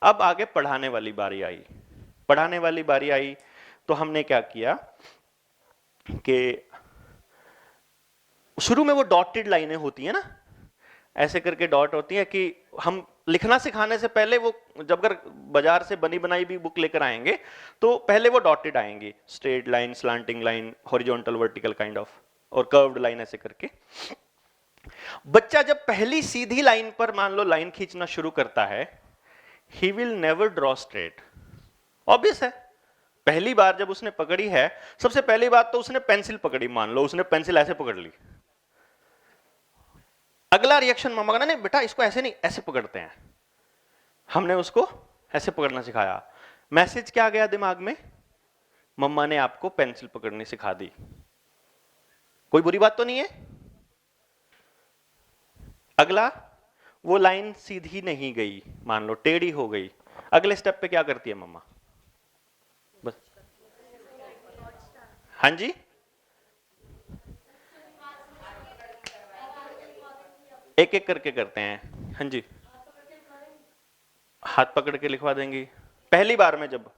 अब आगे पढ़ाने वाली बारी आई। पढ़ाने वाली बारी आई तो हमने क्या किया कि शुरू में वो डॉटेड लाइनें होती है ना, ऐसे करके डॉट होती है कि हम लिखना सिखाने से पहले वो जब अगर बाजार से बनी बनाई भी बुक लेकर आएंगे तो पहले वो डॉटेड आएंगी, straight line, slanting line, horizontal, vertical kind of, और कर्व्ड लाइन ऐसे करके। बच्चा जब पहली सीधी लाइन पर मान लो लाइन खींचना शुरू करता है, he will never draw straight. Obvious है, पहली बार जब उसने पकड़ी है, सबसे पहली बात तो उसने पेंसिल पकड़ी, मान लो उसने पेंसिल ऐसे पकड़ ली, अगला रिएक्शन मामा का, नहीं बेटा इसको ऐसे नहीं, ऐसे पकड़ते हैं। हमने उसको ऐसे पकड़ना सिखाया, मैसेज क्या गया दिमाग में, मम्मा ने आपको पेंसिल पकड़नी सिखा दी। कोई बुरी बात तो नहीं है। अगला, वो लाइन सीधी नहीं गई, मान लो टेढ़ी हो गई, अगले स्टेप पे क्या करती है मम्मा? बस, हाँ जी, एक एक करके करते हैं। हाँ जी, हाथ पकड़ के लिखवा देंगी पहली बार में जब।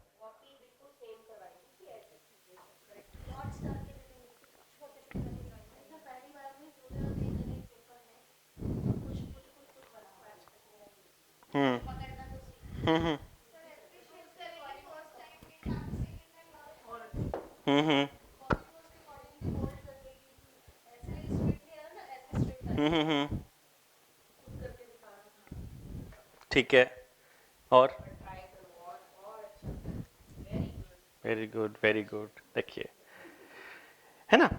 हम्म हम्म हम्म हम्म, ठीक है। और वेरी गुड वेरी गुड। देखिए, है ना,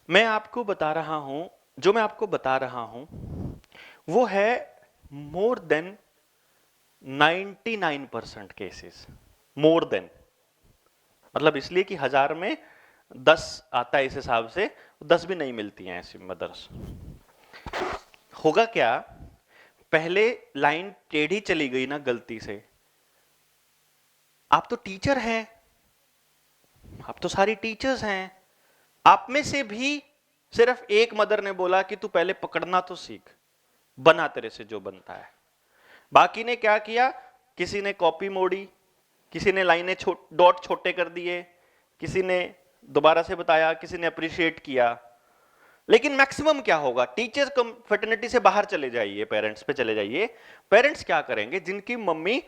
मैं आपको बता रहा हूं, जो मैं आपको बता रहा हूं वो है more than 99% cases, more than, मतलब इसलिए कि 1000 में 10 आता है, इस हिसाब से 10 भी नहीं मिलती हैं ऐसी मदर्स। होगा क्या, पहले लाइन टेढ़ी चली गई ना गलती से, आप तो टीचर हैं, आप तो सारी टीचर्स हैं, आप में से भी सिर्फ एक मदर ने बोला कि तू पहले पकड़ना तो सीख, बना तेरे से जो बनता है। बाकी ने क्या किया, किसी ने कॉपी मोड़ी, किसी ने लाइनें डॉट छोटे कर दिए, किसी ने दोबारा से बताया, किसी ने अप्रिशिएट किया। लेकिन मैक्सिमम क्या होगा, टीचर्स कंफर्टेनिटी से बाहर चले जाइए, पेरेंट्स पे चले जाइए। पेरेंट्स क्या करेंगे, जिनकी मम्मी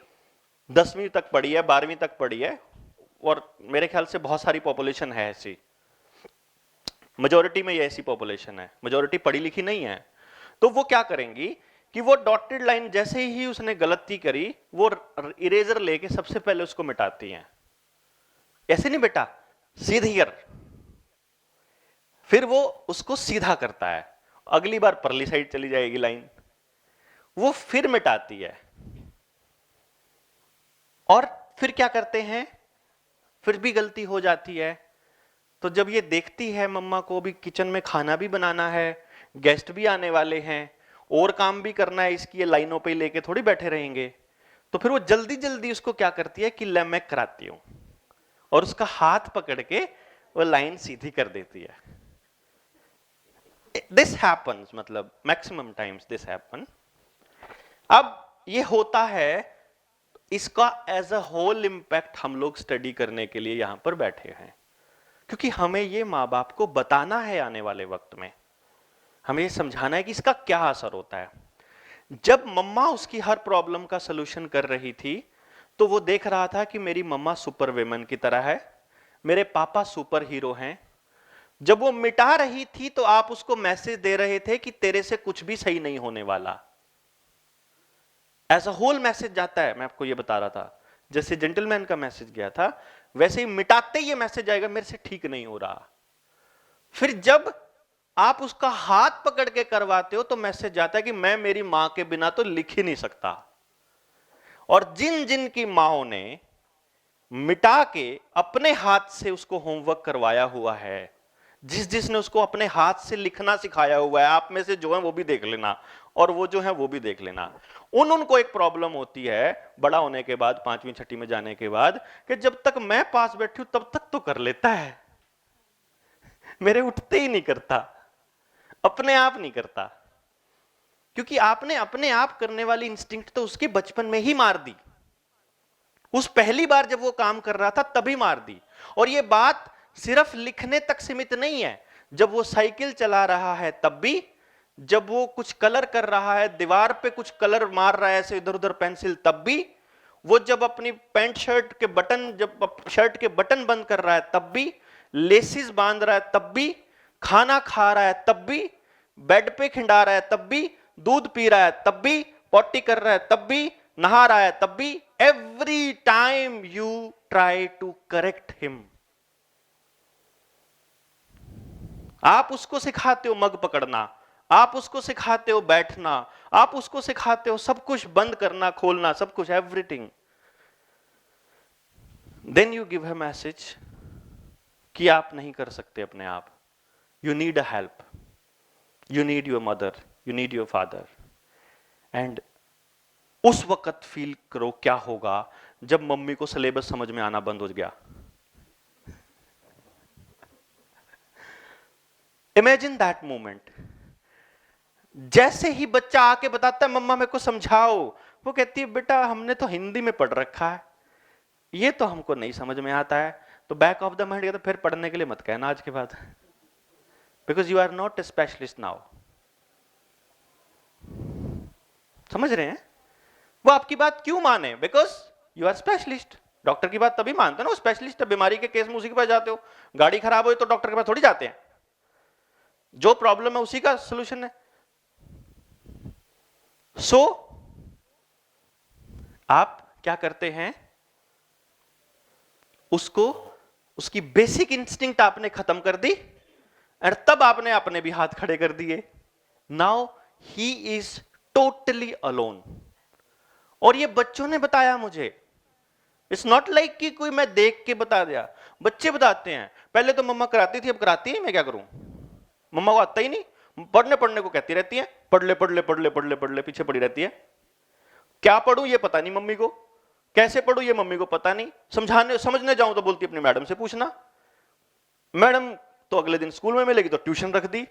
10वीं तक पढ़ी है, 12वीं तक पढ़ी है, और मेरे ख्याल से बहुत सारी पॉपुलेशन है ऐसी, मेजोरिटी में ये ऐसी पॉपुलेशन है, मेजोरिटी पढ़ी लिखी नहीं है, तो वो क्या करेंगी कि वो डॉटेड लाइन जैसे ही उसने गलती करी, वो इरेजर लेके सबसे पहले उसको मिटाती हैं। ऐसे नहीं बेटा, सीधी कर, फिर वो उसको सीधा करता है, अगली बार परली साइड चली जाएगी लाइन, वो फिर मिटाती है। और फिर क्या करते हैं, फिर भी गलती हो जाती है, तो जब ये देखती है मम्मा को भी किचन में खाना भी बनाना है, गेस्ट भी आने वाले हैं, और काम भी करना है, इसकी ये लाइनों पे लेके थोड़ी बैठे रहेंगे, तो फिर वो जल्दी जल्दी उसको क्या करती है कि ले मैं कराती हूं, और उसका हाथ पकड़ के वो लाइन सीधी कर देती है। दिस हैपन्स, मतलब मैक्सिमम टाइम्स दिस हैपन। अब ये होता है, इसका एज अ होल इंपैक्ट हम लोग स्टडी करने के लिए यहां पर बैठे हैं, क्योंकि हमें ये माँ बाप को बताना है आने वाले वक्त में, हमें ये समझाना है कि इसका क्या असर होता है। जब मम्मा उसकी हर प्रॉब्लम का सलूशन कर रही थी, तो वो देख रहा था कि मेरी मम्मा सुपर वुमेन की तरह है, मेरे पापा सुपर हीरो हैं। जब वो मिटा रही थी तो आप उसको मैसेज दे रहे थे कि तेरे से कुछ भी सही नहीं होने वाला। एज अ होल मैसेज जाता है, मैं आपको ये बता रहा था, जैसे जेंटलमैन का मैसेज गया था, वैसे ही मिटाते ही ये मैसेज आएगा, मेरे से ठीक नहीं हो रहा। फिर जब आप उसका हाथ पकड़ के करवाते हो तो मैसेज जाता है कि मैं मेरी मां के बिना तो लिख ही नहीं सकता। और जिन जिन की माओं ने मिटा के अपने हाथ से उसको होमवर्क करवाया हुआ है, जिस जिसने उसको अपने हाथ से लिखना सिखाया हुआ है, आप में से जो है वो भी देख लेना, और वो जो है वो भी देख लेना, उनको एक प्रॉब्लम होती है बड़ा होने के बाद, 5वीं 6वीं में जाने के बाद, कि जब तक मैं पास बैठी हूं तब तक तो कर लेता है, मेरे उठते ही नहीं करता, अपने आप नहीं करता, क्योंकि आपने अपने आप करने वाली इंस्टिंक्ट तो उसके बचपन में ही मार दी। उस पहली बार जब वो काम कर रहा था तभी मार दी। और ये बात सिर्फ लिखने तक सीमित नहीं है, जब वो साइकिल चला रहा है तब भी, जब वो कुछ कलर कर रहा है, दीवार पे कुछ कलर मार रहा है ऐसे इधर उधर पेंसिल, तब भी, वो जब अपनी पैंट शर्ट के बटन, जब शर्ट के बटन बंद कर रहा है तब भी, लेसिस बांध रहा है तब भी, खाना खा रहा है तब भी, बेड पे खिंडा रहा है तब भी, दूध पी रहा है तब भी, पॉटी कर रहा है तब भी, नहा रहा है तब भी, every time you try to correct him. आप उसको सिखाते हो मग पकड़ना, आप उसको सिखाते हो बैठना, आप उसको सिखाते हो सब कुछ बंद करना खोलना, सब कुछ, everything. Then you give a message कि आप नहीं कर सकते अपने आप, you need a help, you need your mother, you need your father. And उस वक्त फील करो क्या होगा जब मम्मी को सिलेबस समझ में आना बंद हो गया। Imagine that moment. जैसे ही बच्चा आके बताता है मम्मा मेरे को समझाओ, वो कहती है बेटा हमने तो हिंदी में पढ़ रखा है, ये तो हमको नहीं समझ में आता है। तो बैक ऑफ द माइंड कहता फिर पढ़ने के लिए मत कहना आज के बाद, because you are not a specialist now. समझ रहे हैं? वो आपकी बात क्यों माने? Because you are specialist. Doctor की बात तभी मानते हो ना, स्पेशलिस्ट है। बीमारी के केस में उसी के पास जाते हो। गाड़ी खराब हो तो डॉक्टर के पास थोड़ी जाते हैं, जो प्रॉब्लम है उसी का सोल्यूशन है। सो आप क्या करते हैं, उसको, उसकी बेसिक इंस्टिंक्ट आपने खत्म कर दी और तब आपने अपने भी हाथ खड़े कर दिए। Now he is totally alone. और ये बच्चों ने बताया मुझे, इट्स नॉट लाइक कि कोई मैं देख के बता दिया। बच्चे बताते हैं पहले तो मम्मा कराती थी, अब कराती है, मैं क्या करूं, मम्मा को आता ही नहीं, पढ़ने को कहती रहती है, पढ़ ले पीछे पड़ी रहती है। क्या पढ़ूं ये पता नहीं मम्मी को, कैसे पढ़ूं ये मम्मी को पता नहीं, समझने जाऊं तो बोलती अपनी मैडम से पूछना। मैडम तो अगले दिन स्कूल में मिलेगी तो ट्यूशन रख दी,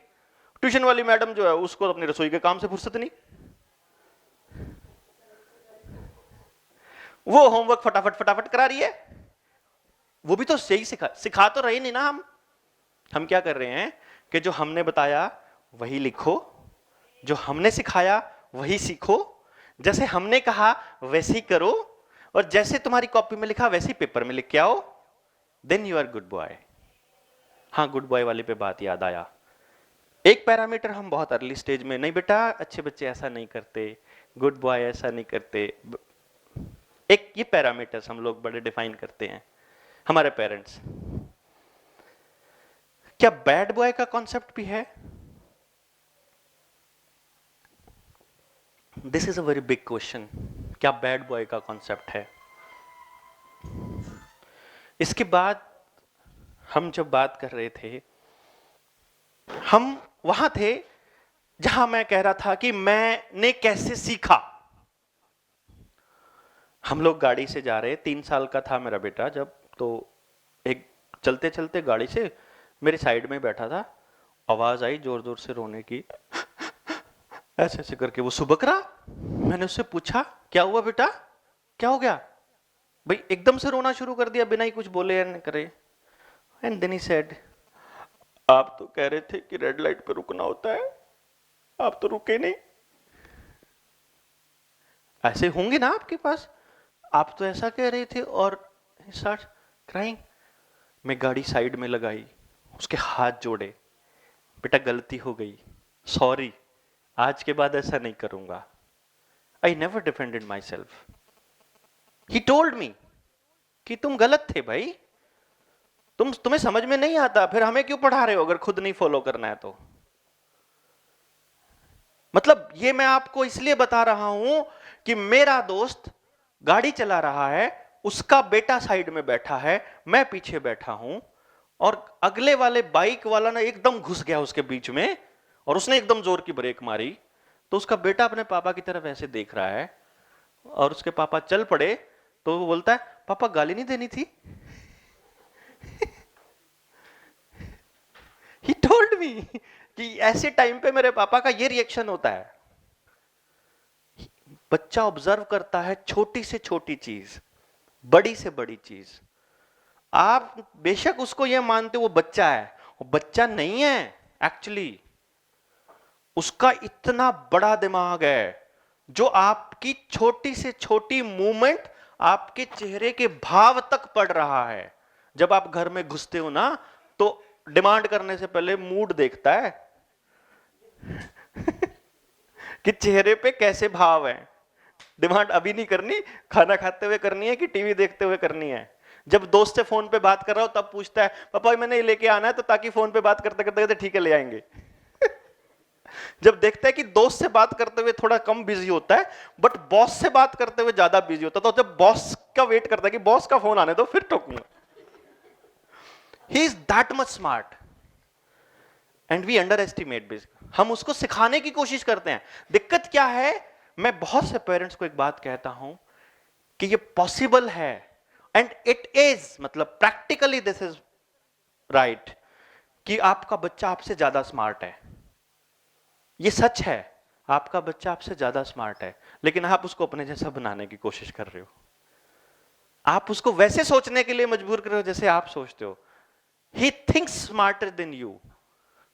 ट्यूशन वाली मैडम जो है उसको अपनी रसोई के काम से फुर्सत नहीं, वो होमवर्क फटाफट करा रही है। वो भी तो सही सिखा तो रही नहीं ना। हम क्या कर रहे हैं कि जो हमने बताया वही लिखो, जो हमने सिखाया वही सीखो, जैसे हमने कहा वैसे ही करो, और जैसे तुम्हारी कॉपी में लिखा वैसे ही पेपर में लिख के आओ, then you are good boy. हाँ, गुड बॉय वाले पे बात याद आया। एक पैरामीटर हम बहुत अर्ली स्टेज में, नहीं बेटा अच्छे बच्चे ऐसा नहीं करते, गुड बॉय ऐसा नहीं करते, एक ये पैरामीटर्स हम लोग बड़े डिफाइन करते हैं हमारे पेरेंट्स। क्या बैड बॉय का कॉन्सेप्ट भी है? This is a very big question. क्या बैड बॉय का कॉन्सेप्ट है? इसके बाद हम जब बात कर रहे थे, हम वहां थे जहां मैं कह रहा था कि मैंने कैसे सीखा। हम लोग गाड़ी से जा रहे, 3 साल का था मेरा बेटा जब, तो एक चलते चलते गाड़ी से मेरे साइड में बैठा था, आवाज आई जोर जोर से रोने की, ऐसे ऐसे करके वो सुबक रहा। मैंने उससे पूछा क्या हुआ बेटा, क्या हो गया भाई, एकदम से रोना शुरू कर दिया बिना ही कुछ बोले या करे। एंड देन ही सेड, आप तो कह रहे थे कि रेड लाइट पे रुकना होता है, आप तो रुके नहीं। ऐसे होंगे ना आपके पास, आप तो ऐसा कह रहे थे। और स्टार्ट क्राइंग। मैं गाड़ी साइड में लगाई, उसके हाथ जोड़े, बेटा गलती हो गई, सॉरी, आज के बाद ऐसा नहीं करूंगा। I never defended my self. He told me कि तुम गलत थे भाई, तुम्हें समझ में नहीं आता, फिर हमें क्यों पढ़ा रहे हो अगर खुद नहीं फॉलो करना है तो। मतलब ये मैं आपको इसलिए बता रहा हूं कि मेरा दोस्त गाड़ी चला रहा है, उसका बेटा साइड में बैठा है, मैं पीछे बैठा हूं, और अगले वाले बाइक वाला ना एकदम घुस गया उसके बीच में और उसने एकदम जोर की ब्रेक मारी, तो उसका बेटा अपने पापा की तरफ ऐसे देख रहा है, और उसके पापा चल पड़े तो वो बोलता है पापा गाली नहीं देनी थी। He told me कि ऐसे टाइम पे मेरे पापा का ये रिएक्शन होता है। बच्चा ऑब्जर्व करता है छोटी से छोटी चीज, बड़ी से बड़ी चीज। आप बेशक उसको यह मानते हो वो बच्चा है, वो बच्चा नहीं है एक्चुअली। उसका इतना बड़ा दिमाग है जो आपकी छोटी से छोटी मूवमेंट आपके चेहरे के भाव तक पढ़ रहा है। जब आप घर में घुसते हो ना, तो डिमांड करने से पहले मूड देखता है कि चेहरे पे कैसे भाव है। डिमांड अभी नहीं करनी, खाना खाते हुए करनी है कि टीवी देखते हुए करनी है। जब दोस्त से फोन पे बात कर रहा हो तब पूछता है पापा मैंने ये लेके आना है, तो ताकि फोन पे बात करते करते कहते ठीक है ले आएंगे। जब देखता है कि दोस्त से बात करते हुए थोड़ा कम बिजी होता है, बट बॉस से बात करते हुए ज्यादा बिजी होता है, तो जब बॉस का वेट करता है कि बॉस का फोन आने दो फिर टोकूंगा। He is that much smart and we underestimate. हम उसको सिखाने की कोशिश करते हैं। दिक्कत क्या है, मैं बहुत से पेरेंट्स को एक बात कहता हूं कि ये पॉसिबल है, एंड इट इज, मतलब प्रैक्टिकली दिस इज राइट, कि आपका बच्चा आपसे ज्यादा स्मार्ट है। ये सच है, आपका बच्चा आपसे ज्यादा स्मार्ट है, लेकिन आप उसको अपने जैसा बनाने की कोशिश कर रहे हो। आप उसको वैसे सोचने के लिए मजबूर कर रहे हो जैसे आप सोचते हो। He thinks smarter than you,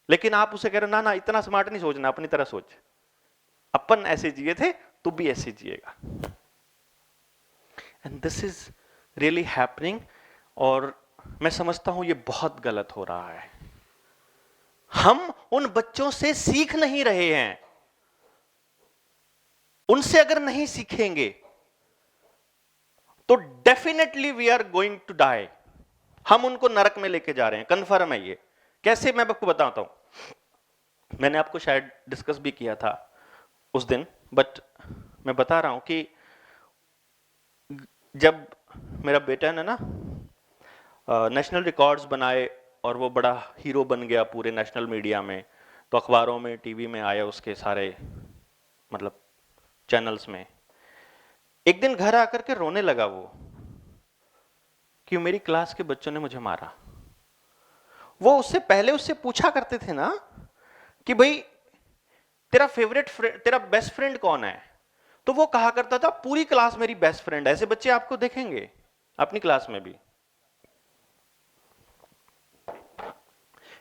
लेकिन आप उसे कह रहे हो ना ना इतना स्मार्ट नहीं सोचना, अपनी तरह सोच, अपन ऐसे जिए थे तू भी ऐसे जिएगा। And this is really happening, और मैं समझता हूं ये बहुत गलत हो रहा है। हम उन बच्चों से सीख नहीं रहे हैं। उनसे अगर नहीं सीखेंगे तो definitely we are going to die. हम उनको नरक में लेके जा रहे हैं, कंफर्म है ये। कैसे, मैं आपको बताता हूं। मैंने आपको शायद डिस्कस भी किया था उस दिन, बट मैं बता रहा हूं कि जब मेरा बेटा ने ना नेशनल रिकॉर्ड्स बनाए और वो बड़ा हीरो बन गया पूरे नेशनल मीडिया में, तो अखबारों में टीवी में आया उसके सारे मतलब चैनल्स में। एक दिन घर आकर के रोने लगा वो कि मेरी क्लास के बच्चों ने मुझे मारा। वो उससे पहले उससे पूछा करते थे ना कि भाई तेरा फेवरेट फ्रेंड, तेरा बेस्ट फ्रेंड कौन है, तो वो कहा करता था पूरी क्लास मेरी बेस्ट फ्रेंड है। ऐसे बच्चे आपको देखेंगे अपनी क्लास में भी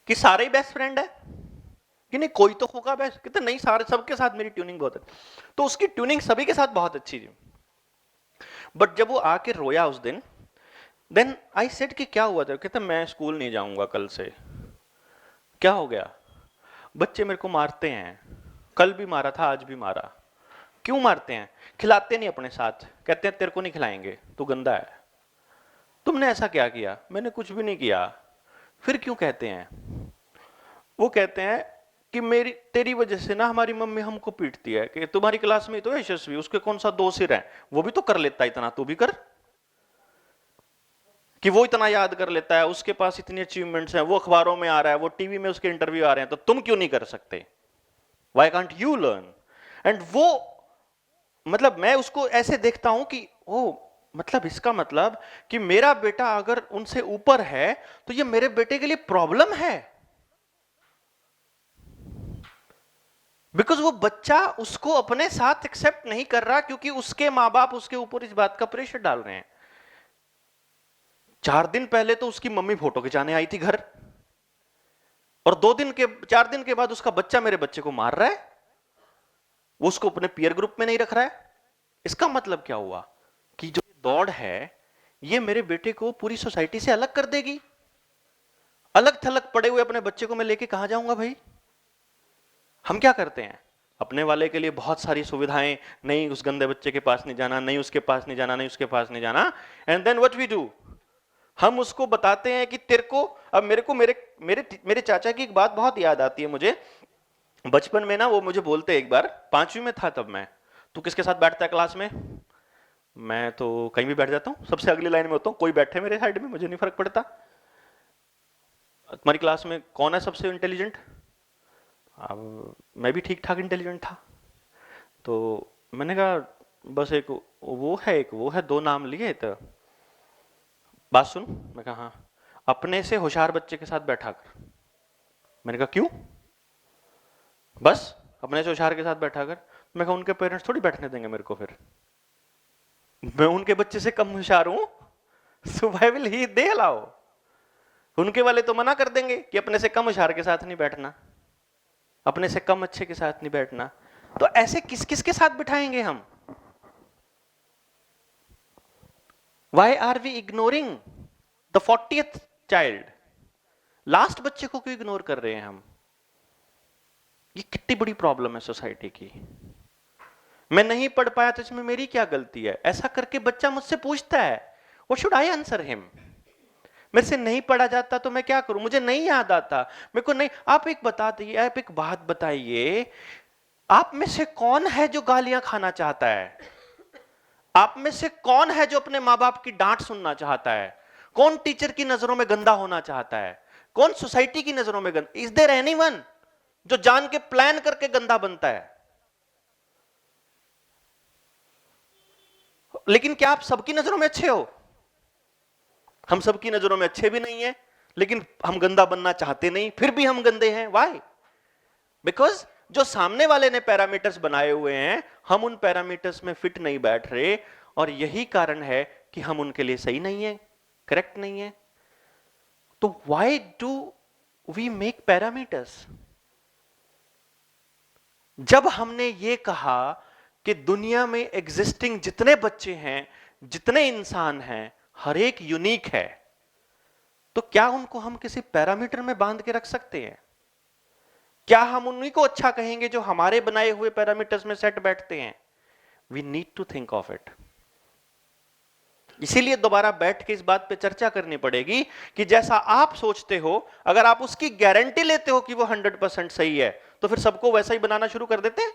कि सारे ही बेस्ट फ्रेंड है कि नहीं, कोई तो होगा बेस्ट, कितने नहीं, सारे सबके साथ मेरी ट्यूनिंग बहुत है। तो उसकी ट्यूनिंग सभी के साथ बहुत अच्छी थी। बट जब वो आके रोया उस दिन, देन आई सेड कि क्या हुआ था, कहता मैं स्कूल नहीं जाऊंगा कल से। क्या हो गया, बच्चे मेरे को मारते हैं, कल भी मारा था आज भी मारा। क्यों मारते हैं, खिलाते नहीं अपने साथ, कहते हैं तेरे को नहीं खिलाएंगे तू गंदा है। तुमने ऐसा क्या किया, मैंने कुछ भी नहीं किया। फिर क्यों कहते हैं, वो कहते हैं कि मेरी तेरी वजह से ना हमारी मम्मी हमको पीटती है, कि तुम्हारी क्लास में तो यशस्वी, उसके कौन सा दो सिर है, वो भी तो कर लेता है इतना, तू भी कर। कि वो इतना याद कर लेता है, उसके पास इतनी अचीवमेंट्स हैं, वो अखबारों में आ रहा है, वो टीवी में उसके इंटरव्यू आ रहे हैं, तो तुम क्यों नहीं कर सकते, why can't you learn. And वो, मतलब मैं उसको ऐसे देखता हूं कि ओ, मतलब इसका मतलब कि मेरा बेटा अगर उनसे ऊपर है तो ये मेरे बेटे के लिए प्रॉब्लम है। बिकॉज वो बच्चा उसको अपने साथ एक्सेप्ट नहीं कर रहा, क्योंकि उसके मां बाप उसके ऊपर इस बात का प्रेशर डाल रहे हैं। 4 दिन पहले तो उसकी मम्मी फोटो खिंचाने आई थी घर, और 4 दिन के बाद उसका बच्चा मेरे बच्चे को मार रहा है, वो उसको अपने पीयर ग्रुप में नहीं रख रहा है। इसका मतलब क्या हुआ कि जो दौड़ है ये मेरे बेटे को पूरी सोसाइटी से अलग कर देगी। अलग थलग पड़े हुए अपने बच्चे को मैं लेके कहां जाऊंगा भाई। हम क्या करते हैं, अपने वाले के लिए बहुत सारी सुविधाएं, नहीं उस गंदे बच्चे के पास नहीं जाना, नहीं उसके पास नहीं जाना, नहीं उसके पास नहीं जाना, and then what we do, हम उसको बताते हैं कि तेरे को, अब मेरे को मेरे मेरे मेरे चाचा की एक बात बहुत याद आती है मुझे। बचपन में ना वो मुझे बोलते, एक बार 5वीं में था तब मैं, तू किसके साथ बैठता है क्लास में, मैं तो कहीं भी बैठ जाता हूँ, सबसे अगली लाइन में होता हूँ, कोई बैठे मेरे साइड में मुझे नहीं फर्क पड़ता। तुम्हारी क्लास में कौन है सबसे इंटेलिजेंट, अब मैं भी ठीक ठाक इंटेलिजेंट था, तो मैंने कहा बस एक वो है 2 नाम लिए, तो बात सुन। मैं कहा हाँ, अपने से होशियार बच्चे के साथ बैठा कर। मैंने कहा क्यों, बस अपने से होशियार के साथ बैठा कर। मैं कहा उनके पेरेंट्स थोड़ी बैठने देंगे मेरे को, फिर मैं उनके बच्चे से कम होशियार हूं। So why will he they allow? उनके वाले तो मना कर देंगे कि अपने से कम होशियार के साथ नहीं बैठना, अपने से कम अच्छे के साथ नहीं बैठना। तो ऐसे किस किस के साथ बिठाएंगे हम? Why are we ignoring the 40th child? Last बच्चे को क्यों इग्नोर कर रहे हैं हम? ये कितनी बड़ी प्रॉब्लम है सोसाइटी की। मैं नहीं पढ़ पाया तो इसमें मेरी क्या गलती है? ऐसा करके बच्चा मुझसे पूछता है, what should I answer him? मेरे से नहीं पढ़ा जाता तो मैं क्या करूं? मुझे नहीं याद आता, मेरे को नहीं। आप एक बता दीजिए, आप एक बात बताइए, आप में से कौन है जो गालियां खाना चाहता है? आप में से कौन है जो अपने माँ बाप की डांट सुनना चाहता है? कौन टीचर की नजरों में गंदा होना चाहता है? कौन सोसाइटी की नजरों में गंदा? इज देयर एनीवन जो जान के प्लान करके गंदा बनता है? लेकिन क्या आप सबकी नजरों में अच्छे हो? हम सबकी नजरों में अच्छे भी नहीं है, लेकिन हम गंदा बनना चाहते नहीं, फिर भी हम गंदे हैं। व्हाई? बिकॉज जो सामने वाले ने पैरामीटर्स बनाए हुए हैं, हम उन पैरामीटर्स में फिट नहीं बैठ रहे, और यही कारण है कि हम उनके लिए सही नहीं है, करेक्ट नहीं है। तो why do we make parameters? जब हमने ये कहा कि दुनिया में एग्जिस्टिंग जितने बच्चे हैं, जितने इंसान हैं, हर एक यूनिक है, तो क्या उनको हम किसी पैरामीटर में बांध के रख सकते हैं? क्या हम उन्हीं को अच्छा कहेंगे जो हमारे बनाए हुए पैरामीटर्स में सेट बैठते हैं? We need to think of it. इसीलिए दोबारा बैठ के इस बात पे चर्चा करनी पड़ेगी कि जैसा आप सोचते हो, अगर आप उसकी गारंटी लेते हो कि वो 100% सही है, तो फिर सबको वैसा ही बनाना शुरू कर देते हैं।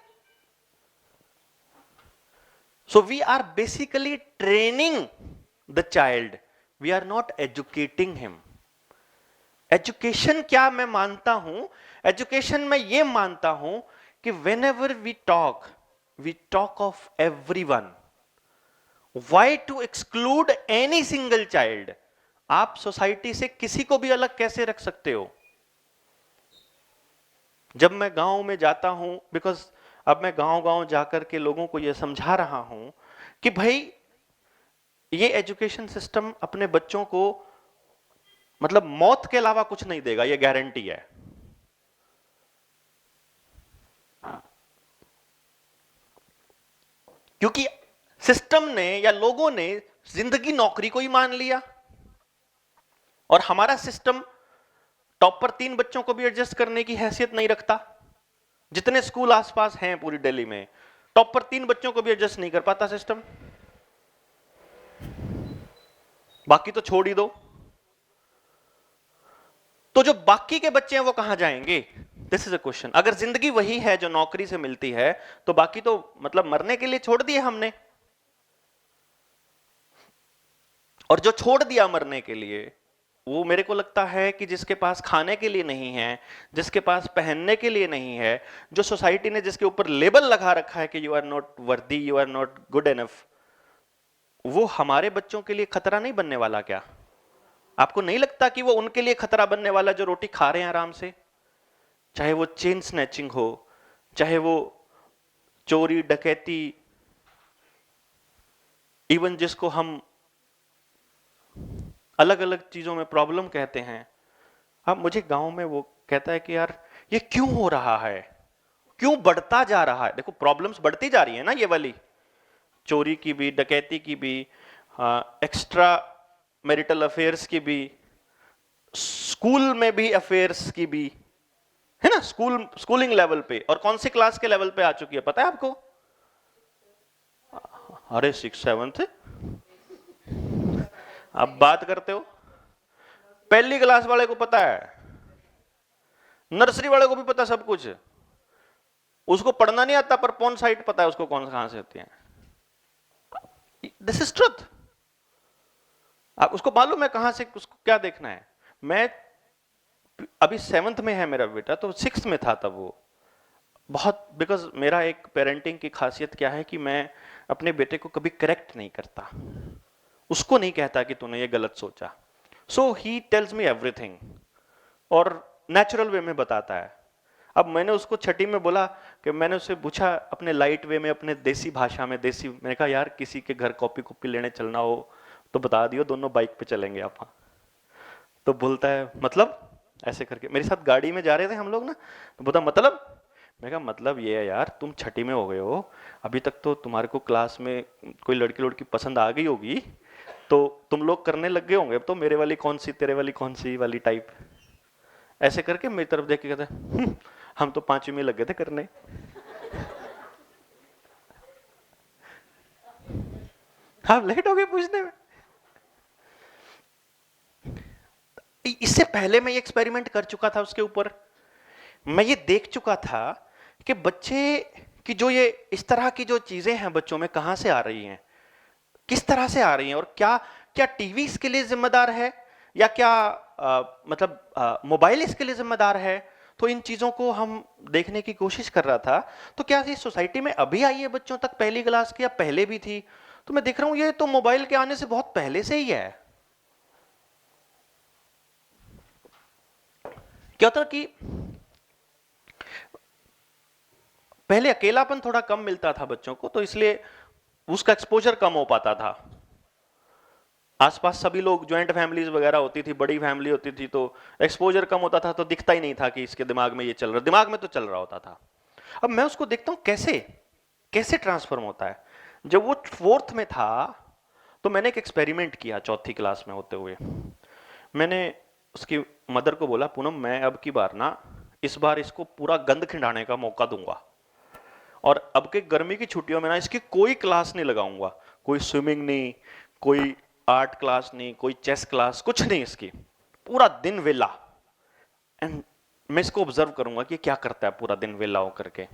So we are basically training the child, we are not educating him. Education क्या मैं मानता हूं? एजुकेशन में ये मानता हूं कि whenever we talk of everyone. Why to exclude any single child? आप सोसाइटी से किसी को भी अलग कैसे रख सकते हो? जब मैं गांव में जाता हूं, बिकॉज अब मैं गांव जाकर के लोगों को यह समझा रहा हूं कि भाई ये एजुकेशन सिस्टम अपने बच्चों को मतलब मौत के अलावा कुछ नहीं देगा, ये गारंटी है। क्योंकि सिस्टम ने या लोगों ने जिंदगी नौकरी को ही मान लिया, और हमारा सिस्टम टॉप पर 3 बच्चों को भी एडजस्ट करने की हैसियत नहीं रखता। जितने स्कूल आसपास हैं पूरी दिल्ली में, टॉप पर 3 बच्चों को भी एडजस्ट नहीं कर पाता सिस्टम, बाकी तो छोड़ ही दो। तो जो बाकी के बच्चे हैं वो कहां जाएंगे? This is a question. अगर जिंदगी वही है जो नौकरी से मिलती है, तो बाकी तो मतलब मरने के लिए छोड़ दिए हमने, और जो छोड़ दिया मरने के लिए, वो मेरे को लगता है कि जिसके पास खाने के लिए नहीं है, जिसके पास पहनने के लिए नहीं है, जो सोसाइटी ने जिसके ऊपर लेबल लगा रखा है कि you are not worthy, you are not good enough, वो हमारे बच्चों के लिए खतरा नहीं बनने वाला क्या? आपको नहीं लगता कि वो उनके लिए खतरा बनने वाला जो रोटी खा रहे हैं आराम से? चाहे वो चेन स्नैचिंग हो, चाहे वो चोरी डकैती, इवन जिसको हम अलग अलग चीजों में प्रॉब्लम कहते हैं। अब मुझे गांव में वो कहता है कि यार ये क्यों हो रहा है, क्यों बढ़ता जा रहा है? देखो प्रॉब्लम्स बढ़ती जा रही है ना, ये वाली चोरी की भी, डकैती की भी, एक्स्ट्रा मैरिटल अफेयर्स की भी, स्कूल में भी अफेयर्स की भी, है ना? स्कूलिंग लेवल पे, और कौन सी क्लास के लेवल पे आ चुकी है पता है आपको? अरे 6th 7th आप बात करते हो। पहली क्लास वाले को पता है, नर्सरी वाले को भी पता सब कुछ, उसको पढ़ना नहीं आता पर कौन साइट पता है उसको, कौन कहां से होती है। This is truth. आप उसको मालूम है कहां से उसको क्या देखना है। मैं अभी 7th में है मेरा बेटा, तो 6th में था तब वो बहुत, बिकॉज मेरा एक पेरेंटिंग की खासियत क्या है कि मैं अपने बेटे को कभी करेक्ट नहीं करता, उसको नहीं कहता कि तूने ये गलत सोचा। सो ही टेल्स मी एवरीथिंग, और नेचुरल वे में बताता है। अब मैंने उसको छठी में बोला कि मैंने उससे पूछा अपने लाइट वे में, अपने देसी भाषा में, मैंने कहा यार किसी के घर कॉपी लेने चलना हो तो बता दियो दोनों बाइक पे चलेंगे आप। तो बोलता है मतलब, ऐसे करके मेरे साथ गाड़ी में जा रहे थे हम लोग ना, तो बोलता मतलब, मैं कहा मतलब ये है यार, तुम छठी में हो गए हो, अभी तक तो तुम्हारे को क्लास में कोई लड़की लड़की पसंद आ गई होगी, तो तुम लोग करने लग गए होंगे, अब तो मेरे वाली कौन सी तेरे वाली कौन सी वाली टाइप। ऐसे करके मेरी तरफ देख के कहते हम तो 5वीं में लग गए थे करने। आप लेट हो गए पूछने में। इससे पहले मैं ये एक्सपेरिमेंट कर चुका था उसके ऊपर। मैं ये देख चुका था कि बच्चे की जो ये इस तरह की जो चीजें हैं बच्चों में कहां से आ रही हैं, किस तरह से आ रही हैं, और क्या क्या टीवी इसके लिए जिम्मेदार है, या क्या मतलब मोबाइल इसके लिए जिम्मेदार है। तो इन चीजों को हम देखने की कोशिश कर रहा था। तो क्या इस सोसाइटी में अभी आई है बच्चों तक पहली क्लास की, या पहले भी थी। तो मैं देख रहा हूं ये तो मोबाइल के आने से बहुत पहले से ही है। क्या होता कि पहले अकेलापन थोड़ा कम मिलता था बच्चों को, तो इसलिए उसका एक्सपोजर कम हो पाता था। आसपास सभी लोग, ज्वाइंट फैमिलीज वगैरह होती थी, बड़ी फैमिली होती थी, तो एक्सपोजर कम होता था, तो दिखता ही नहीं था कि इसके दिमाग में ये चल रहा, दिमाग में तो चल रहा होता था। अब मैं उसको देखता हूं कैसे कैसे ट्रांसफॉर्म होता है। जब वो 4th में था तो मैंने एक एक्सपेरिमेंट किया, 4थी क्लास में होते हुए। मैंने उसकी मदर को बोला, पूनम मैं अब की बार ना, इस बार इसको पूरा गंद खिंडाने का मौका दूंगा, और अब के गर्मी की छुट्टियों में ना इसकी कोई क्लास नहीं लगाऊंगा, कोई स्विमिंग नहीं, कोई आर्ट क्लास नहीं, कोई चेस क्लास, कुछ नहीं, इसकी पूरा दिन वेला। एंड मैं इसको ऑब्जर्व करूंगा कि क्या करता है पूरा दिन वेला होकर के।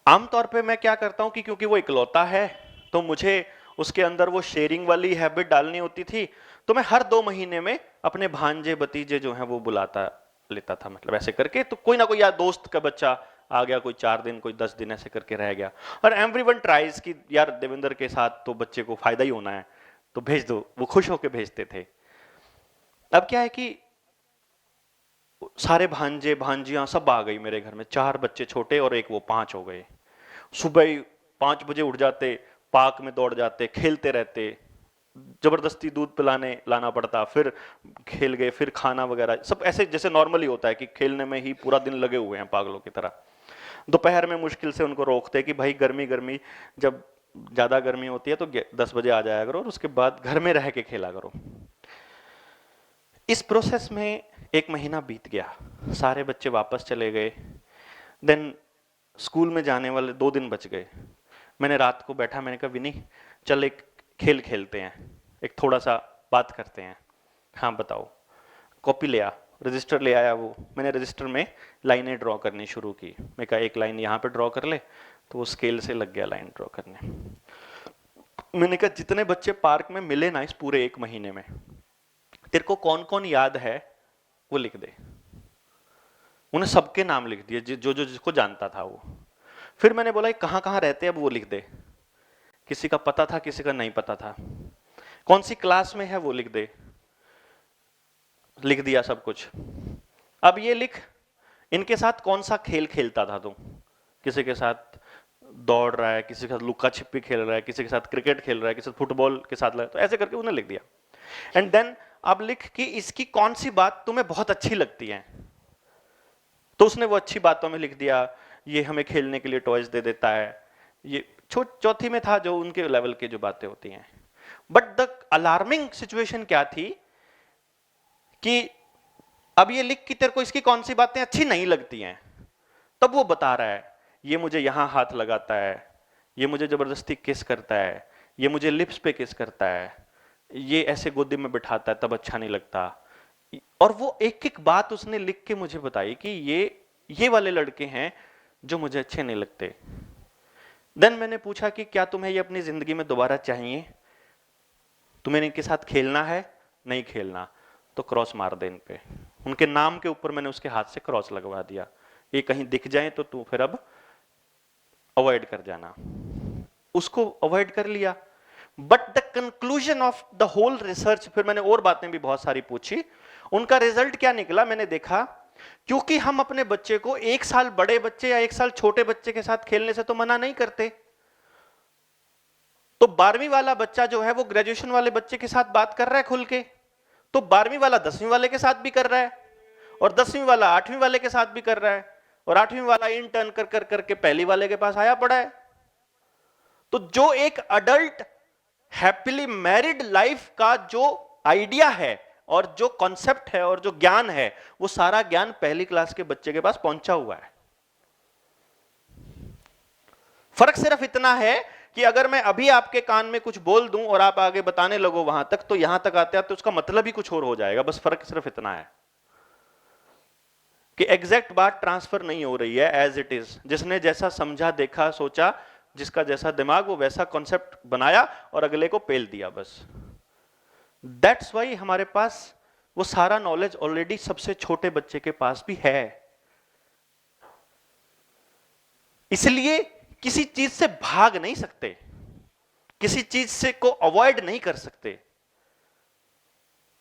आमतौर पे मैं क्या करता हूं कि क्योंकि वो इकलौता है, तो मुझे उसके अंदर वो शेयरिंग वाली हैबिट डालनी होती थी, तो मैं हर 2 महीने में अपने भांजे भतीजे जो हैं वो बुलाता लेता था, मतलब ऐसे करके। तो कोई ना कोई यार दोस्त का बच्चा आ गया, कोई 4 दिन, कोई 10 दिन, ऐसे करके रह गया। और एवरीवन ट्राइज कि यार देवेंद्र के साथ तो बच्चे को फायदा ही होना है, तो भेज दो, वो खुश होकर भेजते थे। अब क्या है कि सारे भांजे भांजियां सब आ गई मेरे घर में, 4 बच्चे छोटे और एक वो, 5 हो गए। सुबह ही 5 बजे उठ जाते, पार्क में दौड़ जाते, खेलते रहते, जबरदस्ती दूध पिलाने लाना पड़ता, फिर खेल गए, फिर खाना वगैरह, सब ऐसे जैसे नॉर्मली होता है कि खेलने में ही पूरा दिन लगे हुए हैं पागलों की तरह। दोपहर में मुश्किल से उनको रोकते कि भाई गर्मी गर्मी, जब ज्यादा गर्मी होती है तो 10 बजे आ जाया करो, और उसके बाद घर में रह के खेला करो। इस प्रोसेस में 1 महीना बीत गया, सारे बच्चे वापस चले गए। देन स्कूल में जाने वाले 2 दिन बच गए। मैंने रात को बैठा, मैंने कहा विनी चल एक खेल खेलते हैं, एक थोड़ा सा बात करते हैं। हाँ बताओ। कॉपी ले आ, रजिस्टर ले आया वो। मैंने रजिस्टर में लाइनें ड्रॉ करनी शुरू की। मैं कहा एक लाइन यहाँ पे ड्रॉ कर ले, तो वो स्केल से लग गया लाइन ड्रॉ करने। मैंने कहा जितने बच्चे पार्क में मिले ना इस पूरे 1 महीने में, तेरे को कौन कौन याद है वो लिख दे। उन्हें सबके नाम लिख दिए, जो जो जिसको जानता था वो। फिर मैंने बोला कहाँ कहाँ रहते हैं अब वो लिख दे। किसी का पता था, किसी का नहीं पता था। कौन सी क्लास में है वो लिख दे। लिख दिया सब कुछ। अब ये लिख, इनके साथ कौन सा खेल खेलता था तू। किसी के साथ दौड़ रहा है, किसी के साथ लुका छिपी खेल रहा है, किसी के साथ क्रिकेट खेल रहा है, किसी फुटबॉल के साथ लगा, तो ऐसे करके उन्हें लिख दिया। एंड देन अब लिख कि इसकी कौन सी बात तुम्हें बहुत अच्छी लगती है। तो उसने वो अच्छी बातों में लिख दिया, ये हमें खेलने के लिए टॉयज दे देता है। ये 4थी में था, जो उनके लेवल के जो बातें होती हैं। बट द अलार्मिंग सिचुएशन क्या थी कि अब ये लिख कि तेरे को इसकी कौन सी बातें अच्छी नहीं लगती हैं। तब वो बता रहा है ये मुझे यहां हाथ लगाता है, ये मुझे जबरदस्ती किस करता है, ये मुझे लिप्स पे किस करता है, ये ऐसे गोदी में बिठाता है तब अच्छा नहीं लगता। और वो एक एक बात उसने लिख के मुझे बताई कि ये वाले लड़के हैं जो मुझे अच्छे नहीं लगते। देन मैंने पूछा कि क्या तुम्हें ये अपनी जिंदगी में दोबारा चाहिए, तुम्हें इनके साथ खेलना है, नहीं खेलना तो क्रॉस मार दे इन पे। उनके नाम के ऊपर मैंने उसके हाथ से क्रॉस लगवा दिया, ये कहीं दिख जाए तो तू फिर अब अवॉइड कर जाना। उसको अवॉइड कर लिया। But the conclusion of the whole research, फिर मैंने और बातें भी बहुत सारी पूछी, उनका रिजल्ट क्या निकला मैंने देखा। क्योंकि हम अपने बच्चे को 1 साल बड़े बच्चे या 1 साल छोटे बच्चे के साथ खेलने से तो मना नहीं करते, तो 12वीं वाला बच्चा जो है वो ग्रेजुएशन वाले बच्चे के साथ बात कर रहा है खुल के, तो 12वीं वाला 10वीं वाले के साथ भी कर रहा है, और 10वीं वाला 8वीं वाले के साथ भी कर रहा है, और 8वीं वाला इंटर्न कर कर करके पहली वाले के पास आया पड़ा है। तो जो एक अडल्ट हैप्पीली मैरिड लाइफ का जो आइडिया है और जो कॉन्सेप्ट है और जो ज्ञान है, वो सारा ज्ञान पहली क्लास के बच्चे के पास पहुंचा हुआ है। फर्क सिर्फ इतना है कि अगर मैं अभी आपके कान में कुछ बोल दूं और आप आगे बताने लगो वहां तक, तो यहां तक आते आते उसका मतलब ही कुछ और हो जाएगा। बस फर्क सिर्फ इतना है कि एग्जैक्ट बात ट्रांसफर नहीं हो रही है एज इट इज। जिसने जैसा समझा, देखा, सोचा, जिसका जैसा दिमाग, वो वैसा कॉन्सेप्ट बनाया और अगले को पेल दिया बस। दैट्स वाई हमारे पास वो सारा नॉलेज ऑलरेडी सबसे छोटे बच्चे के पास भी है। इसलिए किसी चीज से भाग नहीं सकते, किसी चीज से को अवॉइड नहीं कर सकते।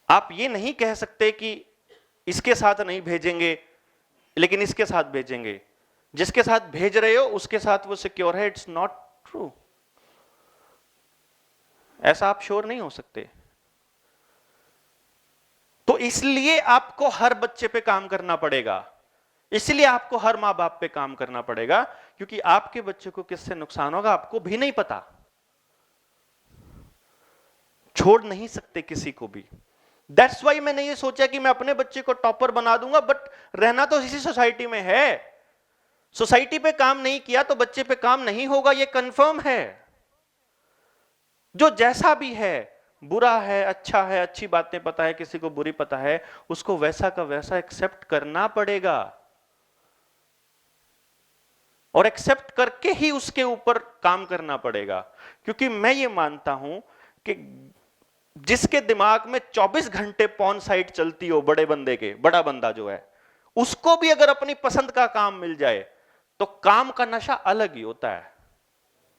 आप ये नहीं कह सकते कि इसके साथ नहीं भेजेंगे लेकिन इसके साथ भेजेंगे, जिसके साथ भेज रहे हो उसके साथ वो सिक्योर है। It's not true. ऐसा आप श्योर नहीं हो सकते। तो इसलिए आपको हर बच्चे पे काम करना पड़ेगा, इसलिए आपको हर मां बाप पे काम करना पड़ेगा, क्योंकि आपके बच्चे को किससे नुकसान होगा आपको भी नहीं पता। छोड़ नहीं सकते किसी को भी। दैट्स वाई मैंने ये सोचा कि मैं अपने बच्चे को टॉपर बना दूंगा, बट रहना तो इसी सोसाइटी में है। सोसाइटी पे काम नहीं किया तो बच्चे पे काम नहीं होगा, ये कंफर्म है। जो जैसा भी है, बुरा है, अच्छा है, अच्छी बातें पता है, किसी को बुरी पता है, उसको वैसा का वैसा एक्सेप्ट करना पड़ेगा, और एक्सेप्ट करके ही उसके ऊपर काम करना पड़ेगा। क्योंकि मैं ये मानता हूं कि जिसके दिमाग में 24 घंटे पॉर्न साइट चलती हो, बड़े बंदे के, बड़ा बंदा जो है, उसको भी अगर अपनी पसंद का काम मिल जाए तो काम का नशा अलग ही होता है,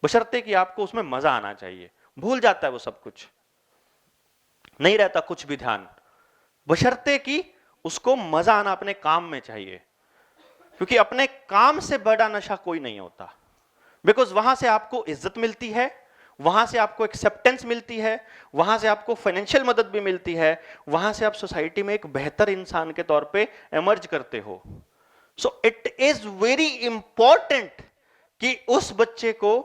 बशर्ते कि आपको उसमें मजा आना चाहिए। भूल जाता है वो सब कुछ, नहीं रहता कुछ भी ध्यान, बशर्ते कि उसको मजा आना अपने काम में चाहिए। क्योंकि अपने काम से बड़ा नशा कोई नहीं होता। बिकॉज वहां से आपको इज्जत मिलती है, वहां से आपको एक्सेप्टेंस मिलती है, वहां से आपको फाइनेंशियल मदद भी मिलती है, वहां से आप सोसाइटी में एक बेहतर इंसान के तौर पे एमर्ज करते हो। So it is very important कि उस बच्चे को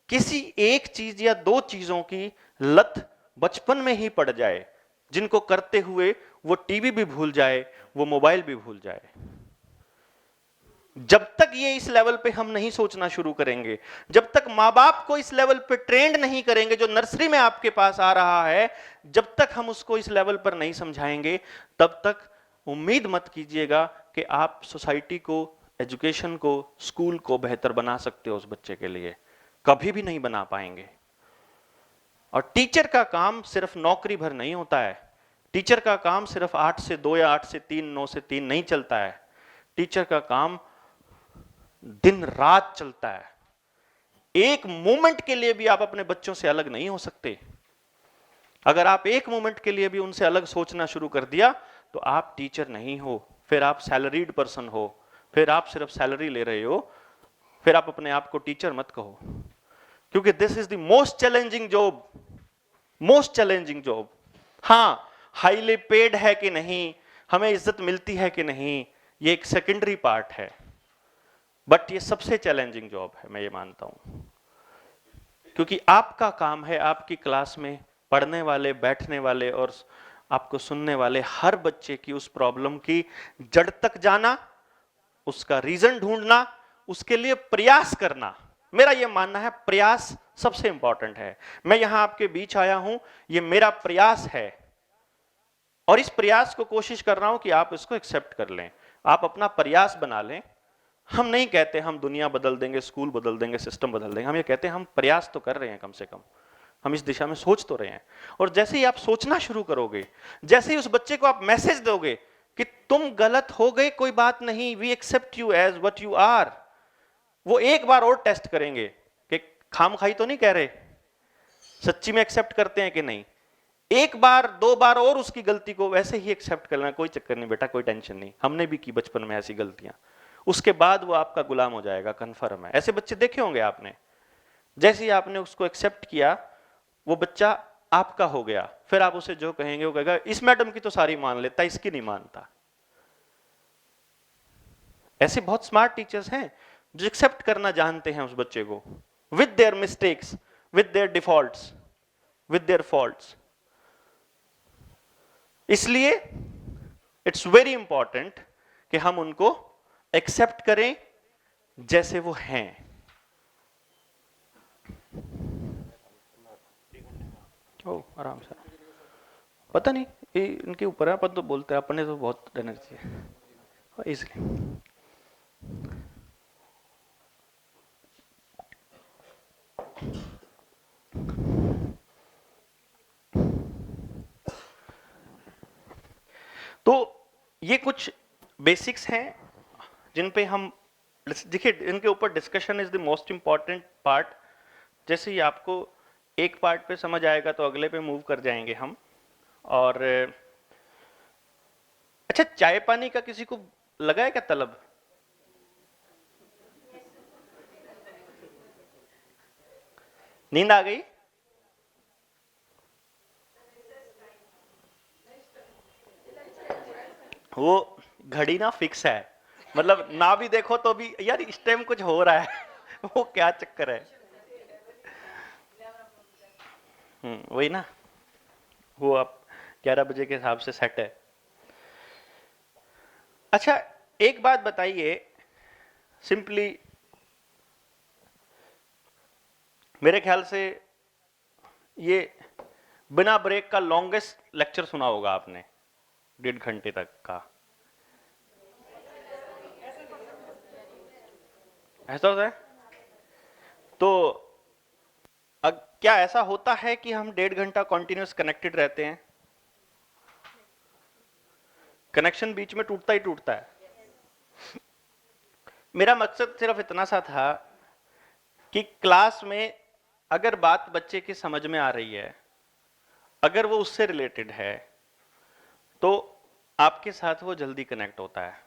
किसी एक चीज या दो चीजों की लत बचपन में ही पड़ जाए, जिनको करते हुए वो टीवी भी भूल जाए, वो मोबाइल भी भूल जाए। जब तक ये इस लेवल पे हम नहीं सोचना शुरू करेंगे, जब तक मां बाप को इस लेवल पे ट्रेंड नहीं करेंगे, जो नर्सरी में आपके पास आ रहा है, जब तक हम उसको इस लेवल पर नहीं समझाएंगे, तब तक उम्मीद मत कीजिएगा कि आप सोसाइटी को, एजुकेशन को, स्कूल को बेहतर बना सकते हो उस बच्चे के लिए। कभी भी नहीं बना पाएंगे। और टीचर का काम सिर्फ नौकरी भर नहीं होता है। टीचर का काम सिर्फ 8 से 2 या 8 से 3, 9 से 3 नहीं चलता है। टीचर का काम दिन रात चलता है। एक मोमेंट के लिए भी आप अपने बच्चों से अलग नहीं हो सकते। अगर आप एक मोमेंट के लिए भी उनसे अलग सोचना शुरू कर दिया तो आप टीचर नहीं हो, फिर आप सैलरीड पर्सन हो, फिर आप सिर्फ सैलरी ले रहे हो, फिर आप अपने आप को टीचर मत कहो। क्योंकि this is the most challenging job, most challenging job. हां, हाईली पेड है कि नहीं, हमें इज्जत मिलती है कि नहीं, ये एक सेकेंडरी पार्ट है, बट ये सबसे चैलेंजिंग जॉब है, मैं ये मानता हूं। क्योंकि आपका काम है आपकी क्लास में पढ़ने वाले, बैठने वाले और आपको सुनने वाले हर बच्चे की उस प्रॉब्लम की जड़ तक जाना, उसका रीजन ढूंढना, उसके लिए प्रयास करना। मेरा यह मानना है प्रयास सबसे इंपॉर्टेंट है। मैं यहां आपके बीच आया हूं, यह मेरा प्रयास है, और इस प्रयास को कोशिश कर रहा हूं कि आप इसको एक्सेप्ट कर लें, आप अपना प्रयास बना लें। हम नहीं कहते हम दुनिया बदल देंगे, स्कूल बदल देंगे, सिस्टम बदल देंगे, हम ये कहते हैं हम प्रयास तो कर रहे हैं, कम से कम हम इस दिशा में सोच तो रहे हैं। और जैसे ही आप सोचना शुरू करोगे, जैसे ही उस बच्चे को आप मैसेज दोगे कि तुम गलत हो गए, कोई बात नहीं, we accept you as what you are, वो एक बार और टेस्ट करेंगे कि खामखाई तो नहीं कह रहे, सच्ची में एक्सेप्ट करते हैं कि नहीं। एक बार, दो बार और उसकी गलती को वैसे ही एक्सेप्ट कर लेना, कोई चक्कर नहीं बेटा, कोई टेंशन नहीं, हमने भी की बचपन में ऐसी गलतियां। उसके बाद वो आपका गुलाम हो जाएगा, कन्फर्म है। ऐसे बच्चे देखे होंगे आपने। जैसे ही आपने उसको एक्सेप्ट किया, वो बच्चा आपका हो गया, फिर आप उसे जो कहेंगे वो कहेगा इस मैडम की तो सारी मान लेता, इसकी नहीं मानता। ऐसे बहुत स्मार्ट टीचर्स हैं जो एक्सेप्ट करना जानते हैं उस बच्चे को, with their mistakes, with their defaults, with their faults. इसलिए इट्स वेरी इंपॉर्टेंट कि हम उनको एक्सेप्ट करें जैसे वो हैं। ओ आराम से, पता नहीं ये इनके ऊपर है, अपन तो बोलते हैं, अपने तो बहुत एनर्जी है इसलिए। तो ये कुछ बेसिक्स हैं जिन पे हम देखिए, इनके ऊपर discussion is the most important part. जैसे ही आपको एक पार्ट पे समझ आएगा तो अगले पे मूव कर जाएंगे हम। और अच्छा, चाय पानी का किसी को लगा है क्या तलब? नींद आ गई? वो घड़ी ना फिक्स है, मतलब ना भी देखो तो भी यार इस टाइम कुछ हो रहा है वो क्या चक्कर है? वही ना, वो आप 11 बजे के हिसाब से सेट है। अच्छा, एक बात बताइए सिंपली, मेरे ख्याल से ये बिना ब्रेक का लॉन्गेस्ट लेक्चर सुना होगा आपने, 1.5 घंटे तक का। ऐसा होता है? तो क्या ऐसा होता है कि हम 1.5 घंटा कॉन्टिन्यूस कनेक्टेड रहते हैं? कनेक्शन बीच में टूटता ही टूटता है। मेरा मकसद सिर्फ इतना सा था कि क्लास में अगर बात बच्चे की समझ में आ रही है, अगर वो उससे रिलेटेड है, तो आपके साथ वो जल्दी कनेक्ट होता है।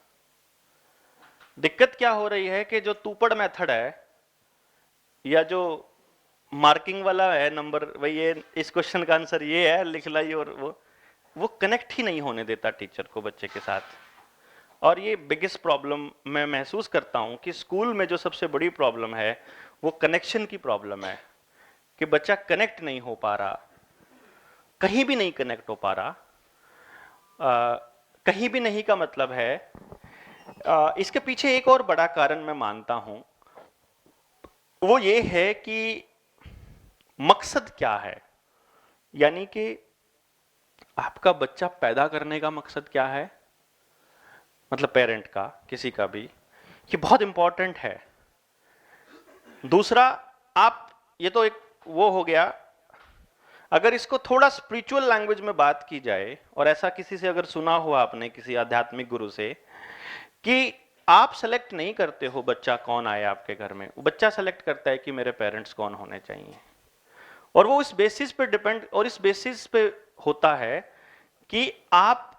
दिक्कत क्या हो रही है कि जो तूपड़ मेथड है या जो मार्किंग वाला है नंबर, वही ये इस क्वेश्चन का आंसर ये है, लिख लाई, और वो कनेक्ट ही नहीं होने देता टीचर को बच्चे के साथ। और ये बिगेस्ट प्रॉब्लम मैं महसूस करता हूं कि स्कूल में जो सबसे बड़ी प्रॉब्लम है वो कनेक्शन की प्रॉब्लम है, कि बच्चा कनेक्ट नहीं हो पा रहा, कहीं भी नहीं कनेक्ट हो पा रहा। कहीं भी नहीं का मतलब है, इसके पीछे एक और बड़ा कारण मैं मानता हूं, वो ये है कि मकसद क्या है। यानी कि आपका बच्चा पैदा करने का मकसद क्या है, मतलब पेरेंट का, किसी का भी, ये बहुत इंपॉर्टेंट है। दूसरा, आप, ये तो एक वो हो गया, अगर इसको थोड़ा स्पिरिचुअल लैंग्वेज में बात की जाए, और ऐसा किसी से अगर सुना हुआ आपने, किसी आध्यात्मिक गुरु से, कि आप सेलेक्ट नहीं करते हो बच्चा कौन आए आपके घर में, बच्चा सेलेक्ट करता है कि मेरे पेरेंट्स कौन होने चाहिए। और वो इस बेसिस पे डिपेंड, और इस बेसिस पे होता है कि आप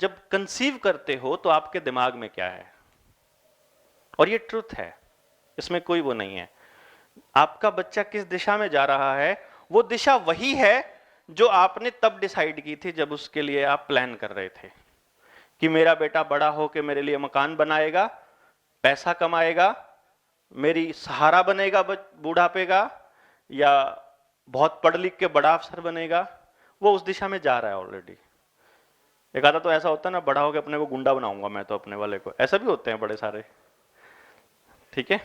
जब कंसीव करते हो तो आपके दिमाग में क्या है। और ये ट्रुथ है, इसमें कोई वो नहीं है। आपका बच्चा किस दिशा में जा रहा है, वो दिशा वही है जो आपने तब डिसाइड की थी जब उसके लिए आप प्लान कर रहे थे कि मेरा बेटा बड़ा होकर मेरे लिए मकान बनाएगा, पैसा कमाएगा, मेरी सहारा बनेगा बूढ़ापे का, या बहुत पढ़ लिख के बड़ा अफसर बनेगा। वो उस दिशा में जा रहा है ऑलरेडी। एक आधा तो ऐसा होता है ना, बड़ा होकर अपने को गुंडा बनाऊंगा मैं तो अपने वाले को, ऐसा भी होते हैं बड़े सारे, ठीक है।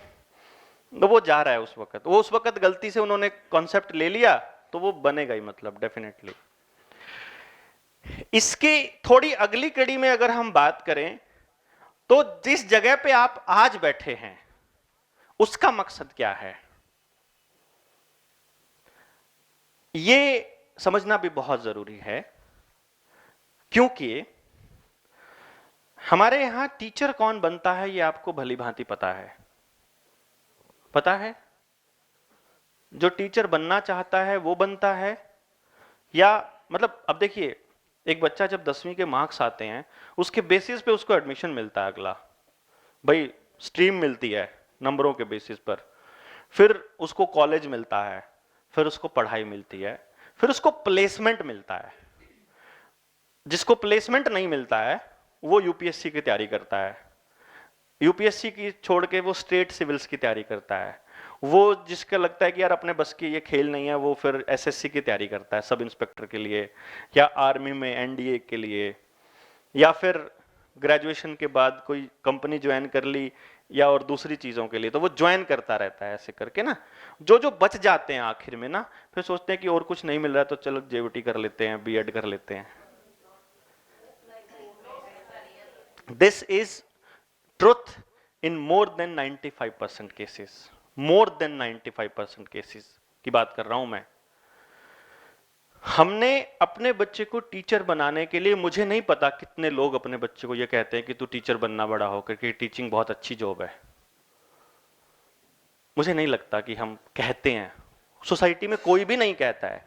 तो वो जा रहा है उस वक्त, वो उस वक्त गलती से उन्होंने कॉन्सेप्ट ले लिया तो वो बनेगा ही, मतलब डेफिनेटली। इसकी थोड़ी अगली कड़ी में अगर हम बात करें, तो जिस जगह पे आप आज बैठे हैं उसका मकसद क्या है, ये समझना भी बहुत जरूरी है। क्योंकि हमारे यहां टीचर कौन बनता है ये आपको भली भांति पता है। पता है, जो टीचर बनना चाहता है वो बनता है, या मतलब अब देखिए, एक बच्चा जब 10वीं के मार्क्स आते हैं उसके बेसिस पे उसको एडमिशन मिलता है। अगला भाई स्ट्रीम मिलती है नंबरों के बेसिस पर, फिर उसको कॉलेज मिलता है, फिर उसको पढ़ाई मिलती है। फिर उसको प्लेसमेंट मिलता है। जिसको प्लेसमेंट नहीं मिलता है वो यूपीएससी की तैयारी करता है, यूपीएससी की छोड़ के वो स्टेट सिविल्स की तैयारी करता है, वो जिसका लगता है कि यार अपने बस की ये खेल नहीं है वो फिर एसएससी की तैयारी करता है, सब इंस्पेक्टर के लिए, या आर्मी में एनडीए के लिए, या फिर ग्रेजुएशन के बाद कोई कंपनी ज्वाइन कर ली या और दूसरी चीजों के लिए, तो वो ज्वाइन करता रहता है ऐसे करके ना। जो जो बच जाते हैं आखिर में ना, फिर सोचते हैं कि और कुछ नहीं मिल रहा है तो चलो जेयूटी कर लेते हैं, बीएड कर लेते हैं। This is truth in more than 95% cases, more than 95% cases की बात कर रहा हूं मैं। हमने अपने बच्चे को टीचर बनाने के लिए, मुझे नहीं पता कितने लोग अपने बच्चे को ये कहते हैं कि तू टीचर बनना बड़ा हो, क्योंकि टीचिंग बहुत अच्छी जॉब है। मुझे नहीं लगता कि हम कहते हैं, सोसाइटी में कोई भी नहीं कहता है।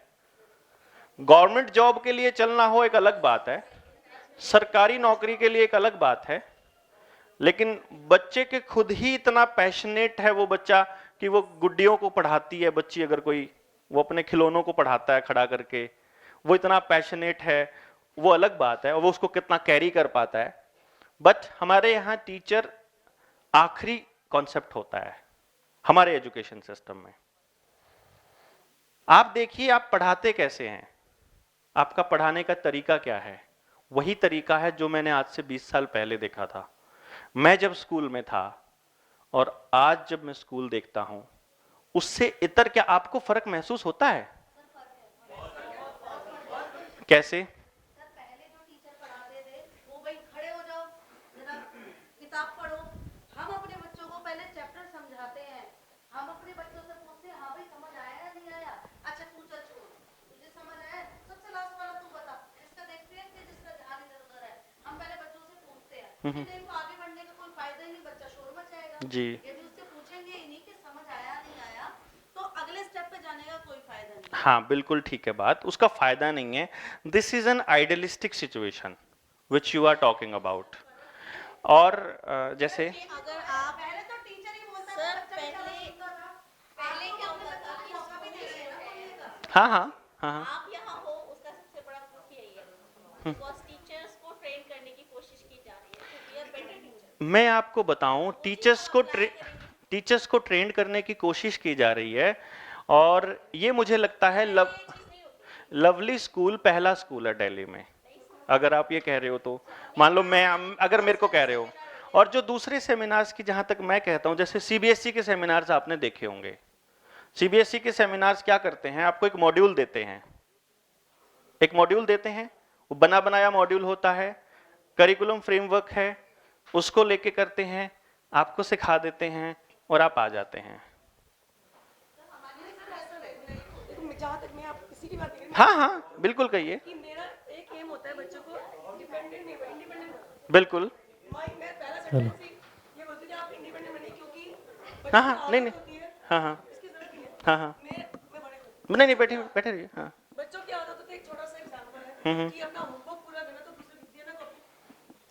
गवर्नमेंट जॉब के लिए चलना हो एक अलग बात है, सरकारी नौकरी के लिए एक अलग बात है, लेकिन बच्चे के खुद ही इतना पैशनेट है वो बच्चा कि वो गुड्डियों को पढ़ाती है बच्ची, अगर कोई वो अपने खिलौनों को पढ़ाता है खड़ा करके, वो इतना पैशनेट है, वो अलग बात है, और वो उसको कितना कैरी कर पाता है। बट हमारे यहाँ टीचर आखिरी कॉन्सेप्ट होता है हमारे एजुकेशन सिस्टम में। आप देखिए आप पढ़ाते कैसे हैं, आपका पढ़ाने का तरीका क्या है, वही तरीका है जो मैंने आज से 20 साल पहले देखा था। मैं जब स्कूल में था और आज जब मैं स्कूल देखता हूं, उससे इतर क्या आपको फर्क महसूस होता है? कैसे? पहले जो टीचर पढ़ाते थे वो भाई खड़े हो जाओ जरा किताब पढ़ो, हम अपने बच्चों को पहले चैप्टर समझाते हैं, हम अपने बच्चों से पूछते हैं हाँ भाई समझ आया या नहीं आया, अच्छा तू चल छोड़, तुझे समझ आया, सबसे लास्ट वाला तू बता, जिसका देखते हैं कि जिसका ध्यान इधर उधर है, हम पहले बच्चों से पूछते हैं, नहीं तो आगे बढ़ने का कोई फायदा ही नहीं, बच्चा शोर मचाएगा। जी, यदि उससे पूछेंगे ही नहीं कि समझ आया नहीं आया तो अगले स्टेप पे जाने का कोई फायदा नहीं। हाँ बिल्कुल ठीक है बात, उसका फायदा नहीं है। This is an idealistic situation which you are talking about. और जैसे अगर आप पहले तो टीचर ही बोलता था, सर पहले क्या होता था कि सभी दे रहे हैं, हाँ हाँ हाँ हाँ आप यहाँ हो उसका सबसे बड़ा प्रूफ यही है, बिकॉज़ टीचर्स को ट्रेन करने की कोशिश की जा रही है to be a better teacher. मैं आपको बताऊं, टीचर्स को ट्रेन करने की कोशिश की जा रही है, और ये मुझे लगता है लवली स्कूल पहला स्कूल है दिल्ली में, अगर आप ये कह रहे हो तो। मान लो मैं, अगर मेरे को कह रहे हो, और जो दूसरे सेमिनार्स की जहां तक मैं कहता हूं, जैसे सीबीएसई के सेमिनार्स आपने देखे होंगे। सीबीएसई के सेमिनार्स क्या करते हैं, आपको एक मॉड्यूल देते हैं, एक मॉड्यूल देते हैं, वो बना बनाया मॉड्यूल होता है, करिकुलम फ्रेमवर्क है, उसको लेके करते हैं, आपको सिखा देते हैं और आप आ जाते हैं। जहाँ तक मैं आप किसी की बात नहीं, हाँ हाँ बिल्कुल कहिए। कि मेरा एक एम होता है बच्चों को इंडिपेंडेंट। बिल्कुल। मैं पहला सेंटेंस ही ये बोलती हूँ कि आप इंडिपेंडेंट बनिए, क्योंकि हाँ हाँ नहीं नहीं, हाँ हाँ इसकी जरूरत नहीं है। हाँ हाँ मैं बड़े नहीं नहीं, बैठे बैठे रहिए। हाँ बच्चों की आदत होती है, एक छोटा सा एग्जांपल है कि अपना होमवर्क पूरा करना तो दूसरे दिए ना कॉपी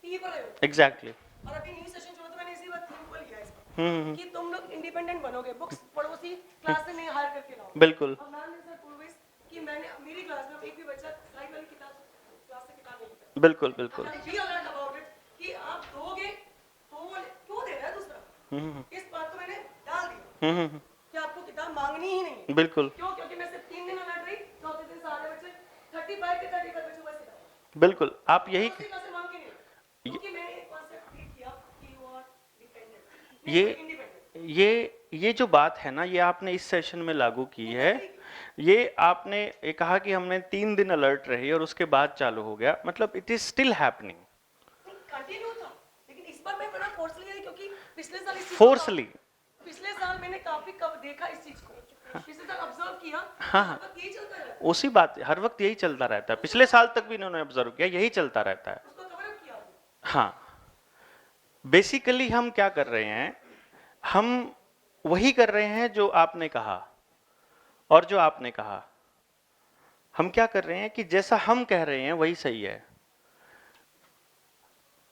टीवी पर रहे हो। एग्जैक्टली। और अभी न्यू सेशन शुरू तो मैंने इसी बात थीम को लिया इसका कि तुम लोग इंडिपेंडेंट बनोगे, बुक्स पड़ोसी क्लास से नहीं हायर करके लाओ। बिल्कुल अब मान लीजिए पूर्वेश कि मैंने मेरी क्लास में एक भी बच्चा साइड वाली किताब क्लास से किताब नहीं लेता। बिल्कुल बिल्कुल। बी अलर्ट अबाउट इट कि आप दोगे तो वो क्यों दे रहा है दूसरा, इस बात को मैंने डाल दिया कि आपको किताब मांगनी ही नहीं है। बिल्कुल क्यों? क्योंकि मैं सिर्फ 3 दिन अलर्ट रही, चौथे दिन सारे बच्चे 35 के 35 बच्चों को सिखाया। बिल्कुल। आप यही क्लास मांग के नहीं, क्योंकि मैंने एक कॉन्सेप्ट क्रिएट किया कि यू आर डिपेंडेंट, ये इंडिपेंडेंट। ये जो बात है ना, ये आपने इस सेशन में लागू की है। ये आपने ये कहा कि हमने 3 दिन अलर्ट रही और उसके बाद चालू हो गया, मतलब it is still happening. Continue था, लेकिन इस बार मैं बड़ा फोर्सली है क्योंकि पिछले साल पिछले साल मैंने काफी कब देखा इस चीज को, पिछले साल ऑब्जर्व किया। हाँ तो यही चलता है, उसी बात, हर वक्त यही चलता रहता है, पिछले साल तक भी इन्होंने ऑब्जर्व किया, यही चलता रहता है। उसको कवर अप किया। हाँ बेसिकली हम क्या कर रहे हैं, हम वही कर रहे हैं जो आपने कहा, और जो आपने कहा हम क्या कर रहे हैं कि जैसा हम कह रहे हैं वही सही है,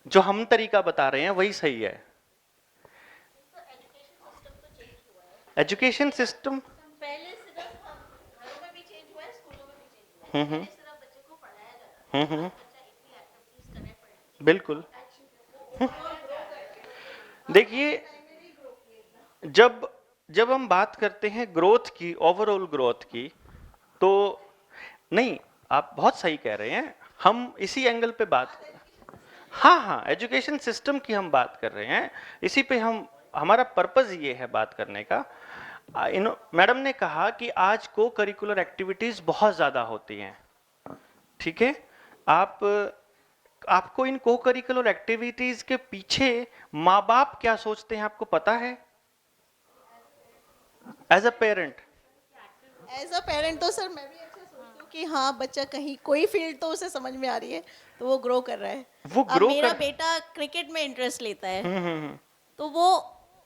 जो हम तरीका बता रहे हैं वही सही है। एजुकेशन सिस्टम पहले सिर्फ घरों में भी चेंज हुआ है, स्कूलों में भी चेंज पहले सिर्फ बच्चे को पढ़ाया जाता था, आज बच्चा इतनी एक्टिविटीज करे पढ़ने बिल्कुल। की। देखिए, जब जब हम बात करते हैं ग्रोथ की, ओवरऑल ग्रोथ की, तो नहीं, आप बहुत सही कह रहे हैं, हम इसी एंगल पे बात, हाँ हाँ, एजुकेशन सिस्टम की हम बात कर रहे हैं, इसी पे हम, हमारा पर्पस ये है बात करने का। मैडम ने कहा कि आज को करिकुलर एक्टिविटीज बहुत ज्यादा होती हैं, ठीक है। आपको इन को करिकुलर एक्टिविटीज के पीछे माँ बाप क्या सोचते हैं आपको पता है? As a parent, as a parent तो सर मैं भी अच्छा सोचती हूँ कि हाँ बच्चा कहीं कोई फील्ड तो उसे समझ में आ रही है तो वो ग्रो कर रहा है। वो अब ग्रो मेरा कर, बेटा क्रिकेट में इंटरेस्ट लेता है हम्म, तो वो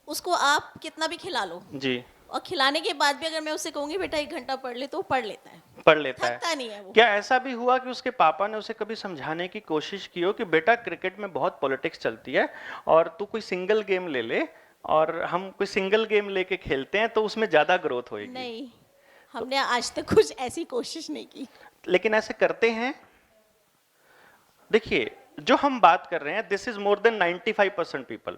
उसको आप कितना भी खिला लो जी, और खिलाने के बाद भी अगर मैं उससे कहूंगी बेटा 1 घंटा पढ़ ले तो वो पढ़ लेता है, पढ़ लेता है। थकता नहीं है वो। क्या ऐसा भी हुआ कि उसके पापा ने उसे कभी समझाने की कोशिश की हो कि बेटा क्रिकेट में बहुत पॉलिटिक्स चलती है और तू कोई सिंगल गेम ले ले और हम कोई सिंगल गेम लेके खेलते हैं तो उसमें ज्यादा ग्रोथ होएगी? नहीं, हमने आज तक कुछ ऐसी कोशिश नहीं की। लेकिन ऐसे करते हैं। देखिए, जो हम बात कर रहे हैं, this is more than 95% people.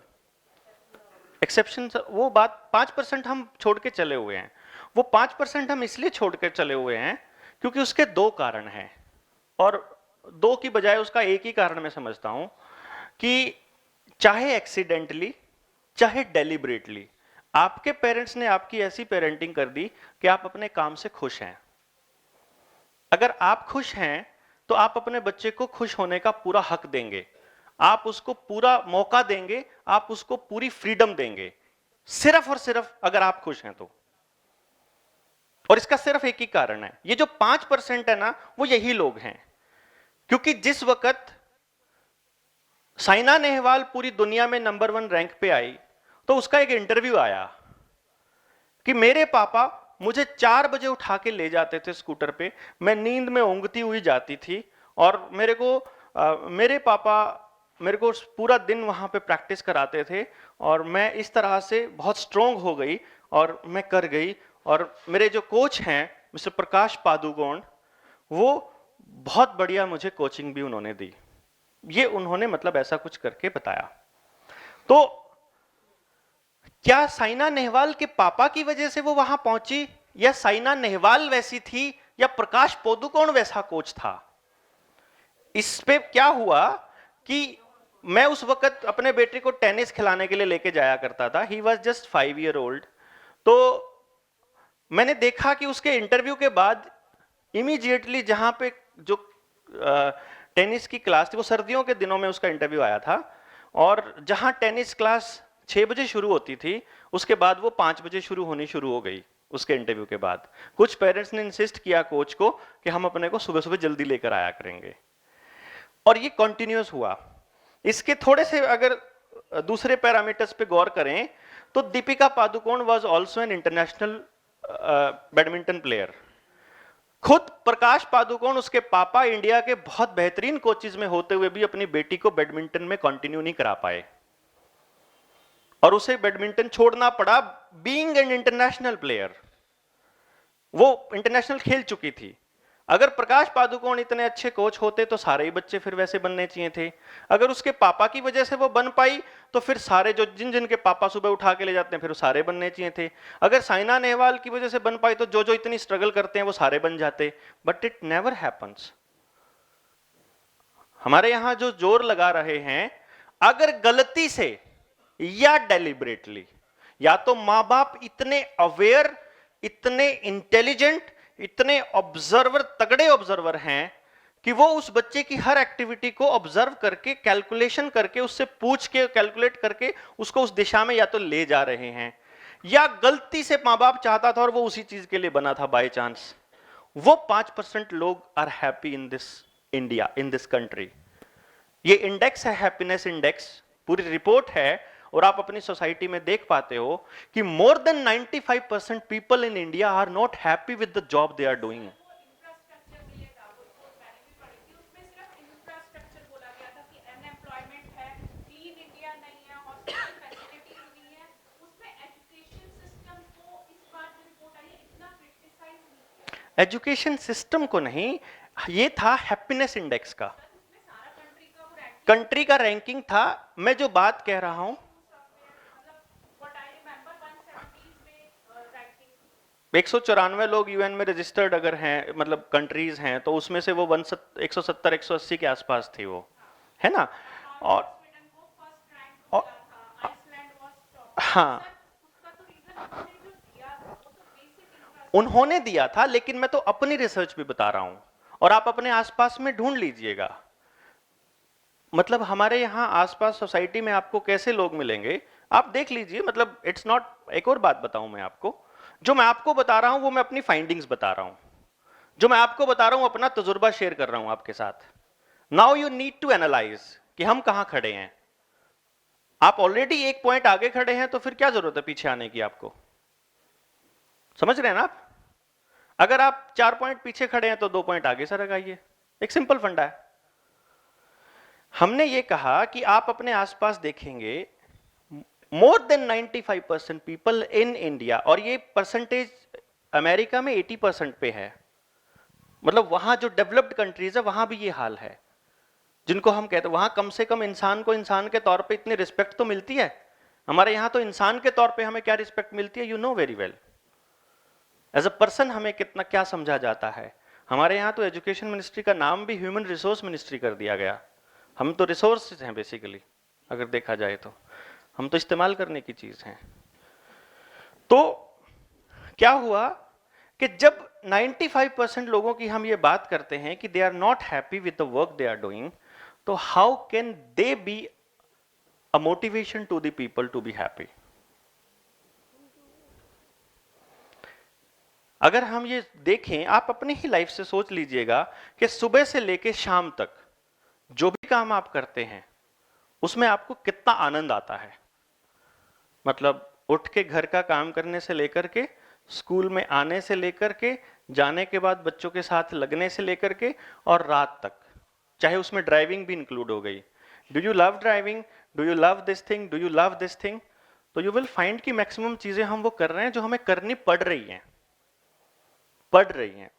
Exception, वो बात 5% हम छोड़ के चले हुए हैं। वो 5% हम इसलिए छोड़ के चले हुए हैं क्योंकि उसके दो कारण हैं, और दो की बजाय उसका एक ही कारण मैं समझता हूं कि चाहे एक्सीडेंटली चाहे डेलिबरेटली आपके पेरेंट्स ने आपकी ऐसी पेरेंटिंग कर दी कि आप अपने काम से खुश हैं। अगर आप खुश हैं तो आप अपने बच्चे को खुश होने का पूरा हक देंगे, आप उसको पूरा मौका देंगे, आप उसको पूरी फ्रीडम देंगे, सिर्फ और सिर्फ अगर आप खुश हैं तो। और इसका सिर्फ एक ही कारण है, ये जो 5% है ना, वो यही लोग हैं। क्योंकि जिस वक्त साइना नेहवाल पूरी दुनिया में नंबर 1 रैंक पे आई तो उसका एक इंटरव्यू आया कि मेरे पापा मुझे 4 बजे उठा के ले जाते थे स्कूटर पे, मैं नींद में ऊँघती हुई जाती थी और मेरे पापा मेरे को पूरा दिन वहां पे प्रैक्टिस कराते थे और मैं इस तरह से बहुत स्ट्रोंग हो गई और मैं कर गई। और मेरे जो कोच हैं मिस्टर प्रकाश पादुकोण, वो बहुत बढ़िया मुझे कोचिंग भी उन्होंने दी। ये उन्होंने मतलब ऐसा कुछ करके बताया। तो क्या साइना नेहवाल के पापा की वजह से वो वहां पहुंची, या साइना नेहवाल वैसी थी, या प्रकाश पादुकोण वैसा कोच था? इस पे क्या हुआ कि मैं उस वक्त अपने बेटे को टेनिस खिलाने के लिए लेके जाया करता था, he was just 5 year old. तो मैंने देखा कि उसके इंटरव्यू के बाद इमीडिएटली जहां पे जो टेनिस की क्लास थी, वो सर्दियों के दिनों में उसका इंटरव्यू आया था, और जहां टेनिस क्लास 6 बजे शुरू होती थी उसके बाद वो 5 बजे शुरू हो गई। उसके इंटरव्यू के बाद कुछ पेरेंट्स ने इंसिस्ट किया कोच को कि हम अपने को सुबह सुबह जल्दी लेकर आया करेंगे, और ये कंटिन्यूअस हुआ। इसके थोड़े से अगर दूसरे पैरामीटर्स पे गौर करें तो Deepika Padukone was also an international badminton player. खुद प्रकाश पादुकोण, उसके पापा, इंडिया के बहुत बेहतरीन कोचेज में होते हुए भी अपनी बेटी को बैडमिंटन में कंटिन्यू नहीं करा पाए और उसे बैडमिंटन छोड़ना पड़ा बीइंग एन इंटरनेशनल प्लेयर। वो इंटरनेशनल खेल चुकी थी। अगर प्रकाश पादुकोण इतने अच्छे कोच होते तो सारे ही बच्चे फिर वैसे बनने चाहिए थे। अगर उसके पापा की वजह से वो बन पाई तो फिर सारे जो जिन के पापा सुबह उठा के ले जाते हैं फिर सारे बनने चाहिए थे। अगर साइना नेहवाल की वजह से बन पाई तो जो इतनी स्ट्रगल करते हैं वो सारे बन जाते। But it never happens. हमारे यहां जो जोर लगा रहे हैं, अगर गलती से या डेलिबरेटली, या तो मां बाप इतने अवेयर, इतने इंटेलिजेंट, इतने ऑब्जर्वर, तगड़े ऑब्जर्वर हैं कि वो उस बच्चे की हर एक्टिविटी को ऑब्जर्व करके, कैलकुलेशन करके, उससे पूछ के कैलकुलेट करके उसको उस दिशा में या तो ले जा रहे हैं, या गलती से मां बाप चाहता था और वो उसी चीज के लिए बना था बाय चांस। वो 5% लोग are happy in this India, in this country. ये इंडेक्स है, हैप्पीनेस इंडेक्स, पूरी रिपोर्ट है, और आप अपनी सोसाइटी में देख पाते हो कि more than 95% people in India are not happy with the job they are doing. Infrastructure मिलेगा, वो रिपोर्ट मैंने भी पढ़ी थी, उसमें सिर्फ इंफ्रास्ट्रक्चर बोला गया था कि अनएम्प्लॉयमेंट है, क्लीन इंडिया नहीं है, हॉस्पिटल फैसिलिटीज नहीं है। उसमें एजुकेशन सिस्टम को इस बार जो रिपोर्ट आई है इतना क्रिटिसाइज नहीं किया। एजुकेशन सिस्टम को नहीं, ये था हैप्पीनेस इंडेक्स का, कंट्री का रैंकिंग था। मैं जो बात कह रहा हूं, 194 लोग यूएन में रजिस्टर्ड अगर हैं, मतलब कंट्रीज हैं, तो उसमें से वो 170 180 के आसपास थी वो, है ना। और हाँ, उन्होंने दिया था, लेकिन मैं तो अपनी रिसर्च भी बता रहा हूं, और आप अपने आसपास में ढूंढ लीजिएगा। मतलब हमारे यहाँ आसपास सोसाइटी में आपको कैसे लोग मिलेंगे, आप देख लीजिए। मतलब इट्स नॉट, एक और बात बताऊं मैं आपको, जो मैं आपको बता रहा हूं वो मैं अपनी फाइंडिंग्स बता रहा हूं, जो मैं आपको बता रहा हूं अपना तजुर्बा शेयर कर रहा हूं आपके साथ। Now you need to analyse कि हम कहां खड़े हैं। आप ऑलरेडी एक पॉइंट आगे खड़े हैं, तो फिर क्या जरूरत है पीछे आने की आपको। समझ रहे हैं ना आप। अगर आप 4 पॉइंट पीछे खड़े हैं तो 2 पॉइंट आगे सरक आइए, एक सिंपल फंडा है। हमने ये कहा कि आप अपने आसपास देखेंगे, मोर देन 95% पीपल इन इंडिया, और ये परसेंटेज अमेरिका में 80% पे है, मतलब वहां जो डेवलप्ड कंट्रीज है वहां भी ये हाल है, जिनको हम कहते हैं वहां कम से कम इंसान को इंसान के तौर पे इतनी रिस्पेक्ट तो मिलती है। हमारे यहां तो इंसान के तौर पे हमें क्या रिस्पेक्ट मिलती है, you know very well. As a person हमें कितना क्या समझा जाता है। हमारे यहाँ तो एजुकेशन मिनिस्ट्री का नाम भी ह्यूमन रिसोर्स मिनिस्ट्री कर दिया गया। हम तो रिसोर्स हैं बेसिकली, अगर देखा जाए तो हम तो इस्तेमाल करने की चीज हैं। तो क्या हुआ कि जब 95% लोगों की हम ये बात करते हैं कि they are not happy with the work they are doing, तो how can they be a motivation to the people to be happy. अगर हम ये देखें, आप अपनी ही लाइफ से सोच लीजिएगा कि सुबह से लेके शाम तक जो भी काम आप करते हैं उसमें आपको कितना आनंद आता है। मतलब उठ के घर का काम करने से लेकर के, स्कूल में आने से लेकर के, जाने के बाद बच्चों के साथ लगने से लेकर के, और रात तक, चाहे उसमें ड्राइविंग भी इंक्लूड हो गई। Do you love driving, do you love this thing, do you love this thing, तो यू विल फाइंड कि मैक्सिमम चीजें हम वो कर रहे हैं जो हमें करनी पड़ रही हैं,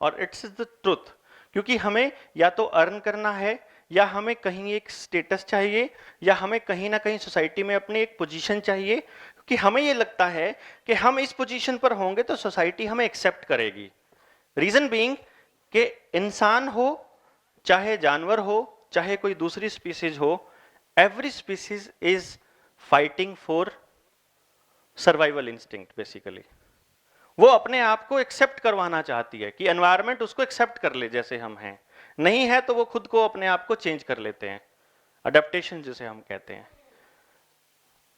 और इट्स द ट्रुथ। क्योंकि हमें या तो अर्न करना है, या हमें कहीं एक स्टेटस चाहिए, या हमें कहीं ना कहीं सोसाइटी में अपनी एक पोजीशन चाहिए, क्योंकि हमें ये लगता है कि हम इस पोजीशन पर होंगे तो सोसाइटी हमें एक्सेप्ट करेगी। रीजन बीइंग कि इंसान हो, चाहे जानवर हो, चाहे कोई दूसरी स्पीसीज हो, every species is fighting for survival instinct. Basically वो अपने आप को एक्सेप्ट करवाना चाहती है कि एनवायरनमेंट उसको एक्सेप्ट कर ले जैसे हम हैं। नहीं है तो वो खुद को अपने आप को चेंज कर लेते हैं, अडेप्टेशन जिसे हम कहते हैं।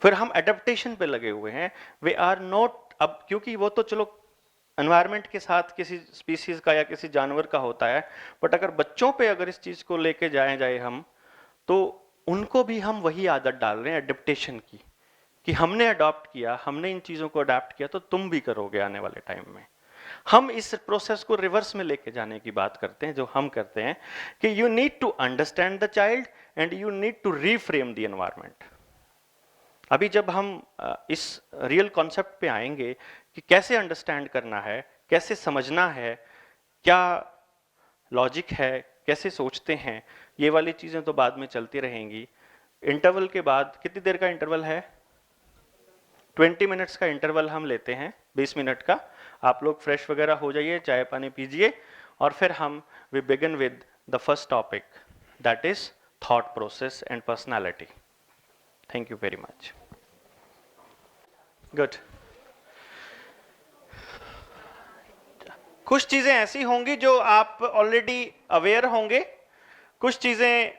फिर हम अडेप्टेशन पे लगे हुए हैं, वे आर नॉट, अब क्योंकि वो तो चलो एनवायरनमेंट के साथ किसी स्पीसीज का या किसी जानवर का होता है, बट अगर बच्चों पे अगर इस चीज को लेके जाए हम, तो उनको भी हम वही आदत डाल रहे हैं अडेप्टेशन की, कि हमने अडॉप्ट किया, हमने इन चीजों को अडॉप्ट किया तो तुम भी करोगे आने वाले टाइम में। हम इस प्रोसेस को रिवर्स में लेके जाने की बात करते हैं, जो हम करते हैं कि you need to understand the child and you need to reframe the environment. अभी जब हम इस रियल कॉन्सेप्ट पे आएंगे कि कैसे अंडरस्टैंड करना है, कैसे समझना है, क्या लॉजिक है, कैसे सोचते हैं, ये वाली चीजें तो बाद में चलती रहेंगी। इंटरवल के बाद, कितनी देर का इंटरवल है? 20 मिनट्स का इंटरवल हम लेते हैं, 20 मिनट का। आप लोग फ्रेश वगैरह हो जाइए, चाय पानी पीजिए, और फिर हम we begin with the first topic, that is thought process and personality. Thank you very much. Good. कुछ चीजें ऐसी होंगी जो आप ऑलरेडी अवेयर होंगे, कुछ चीजें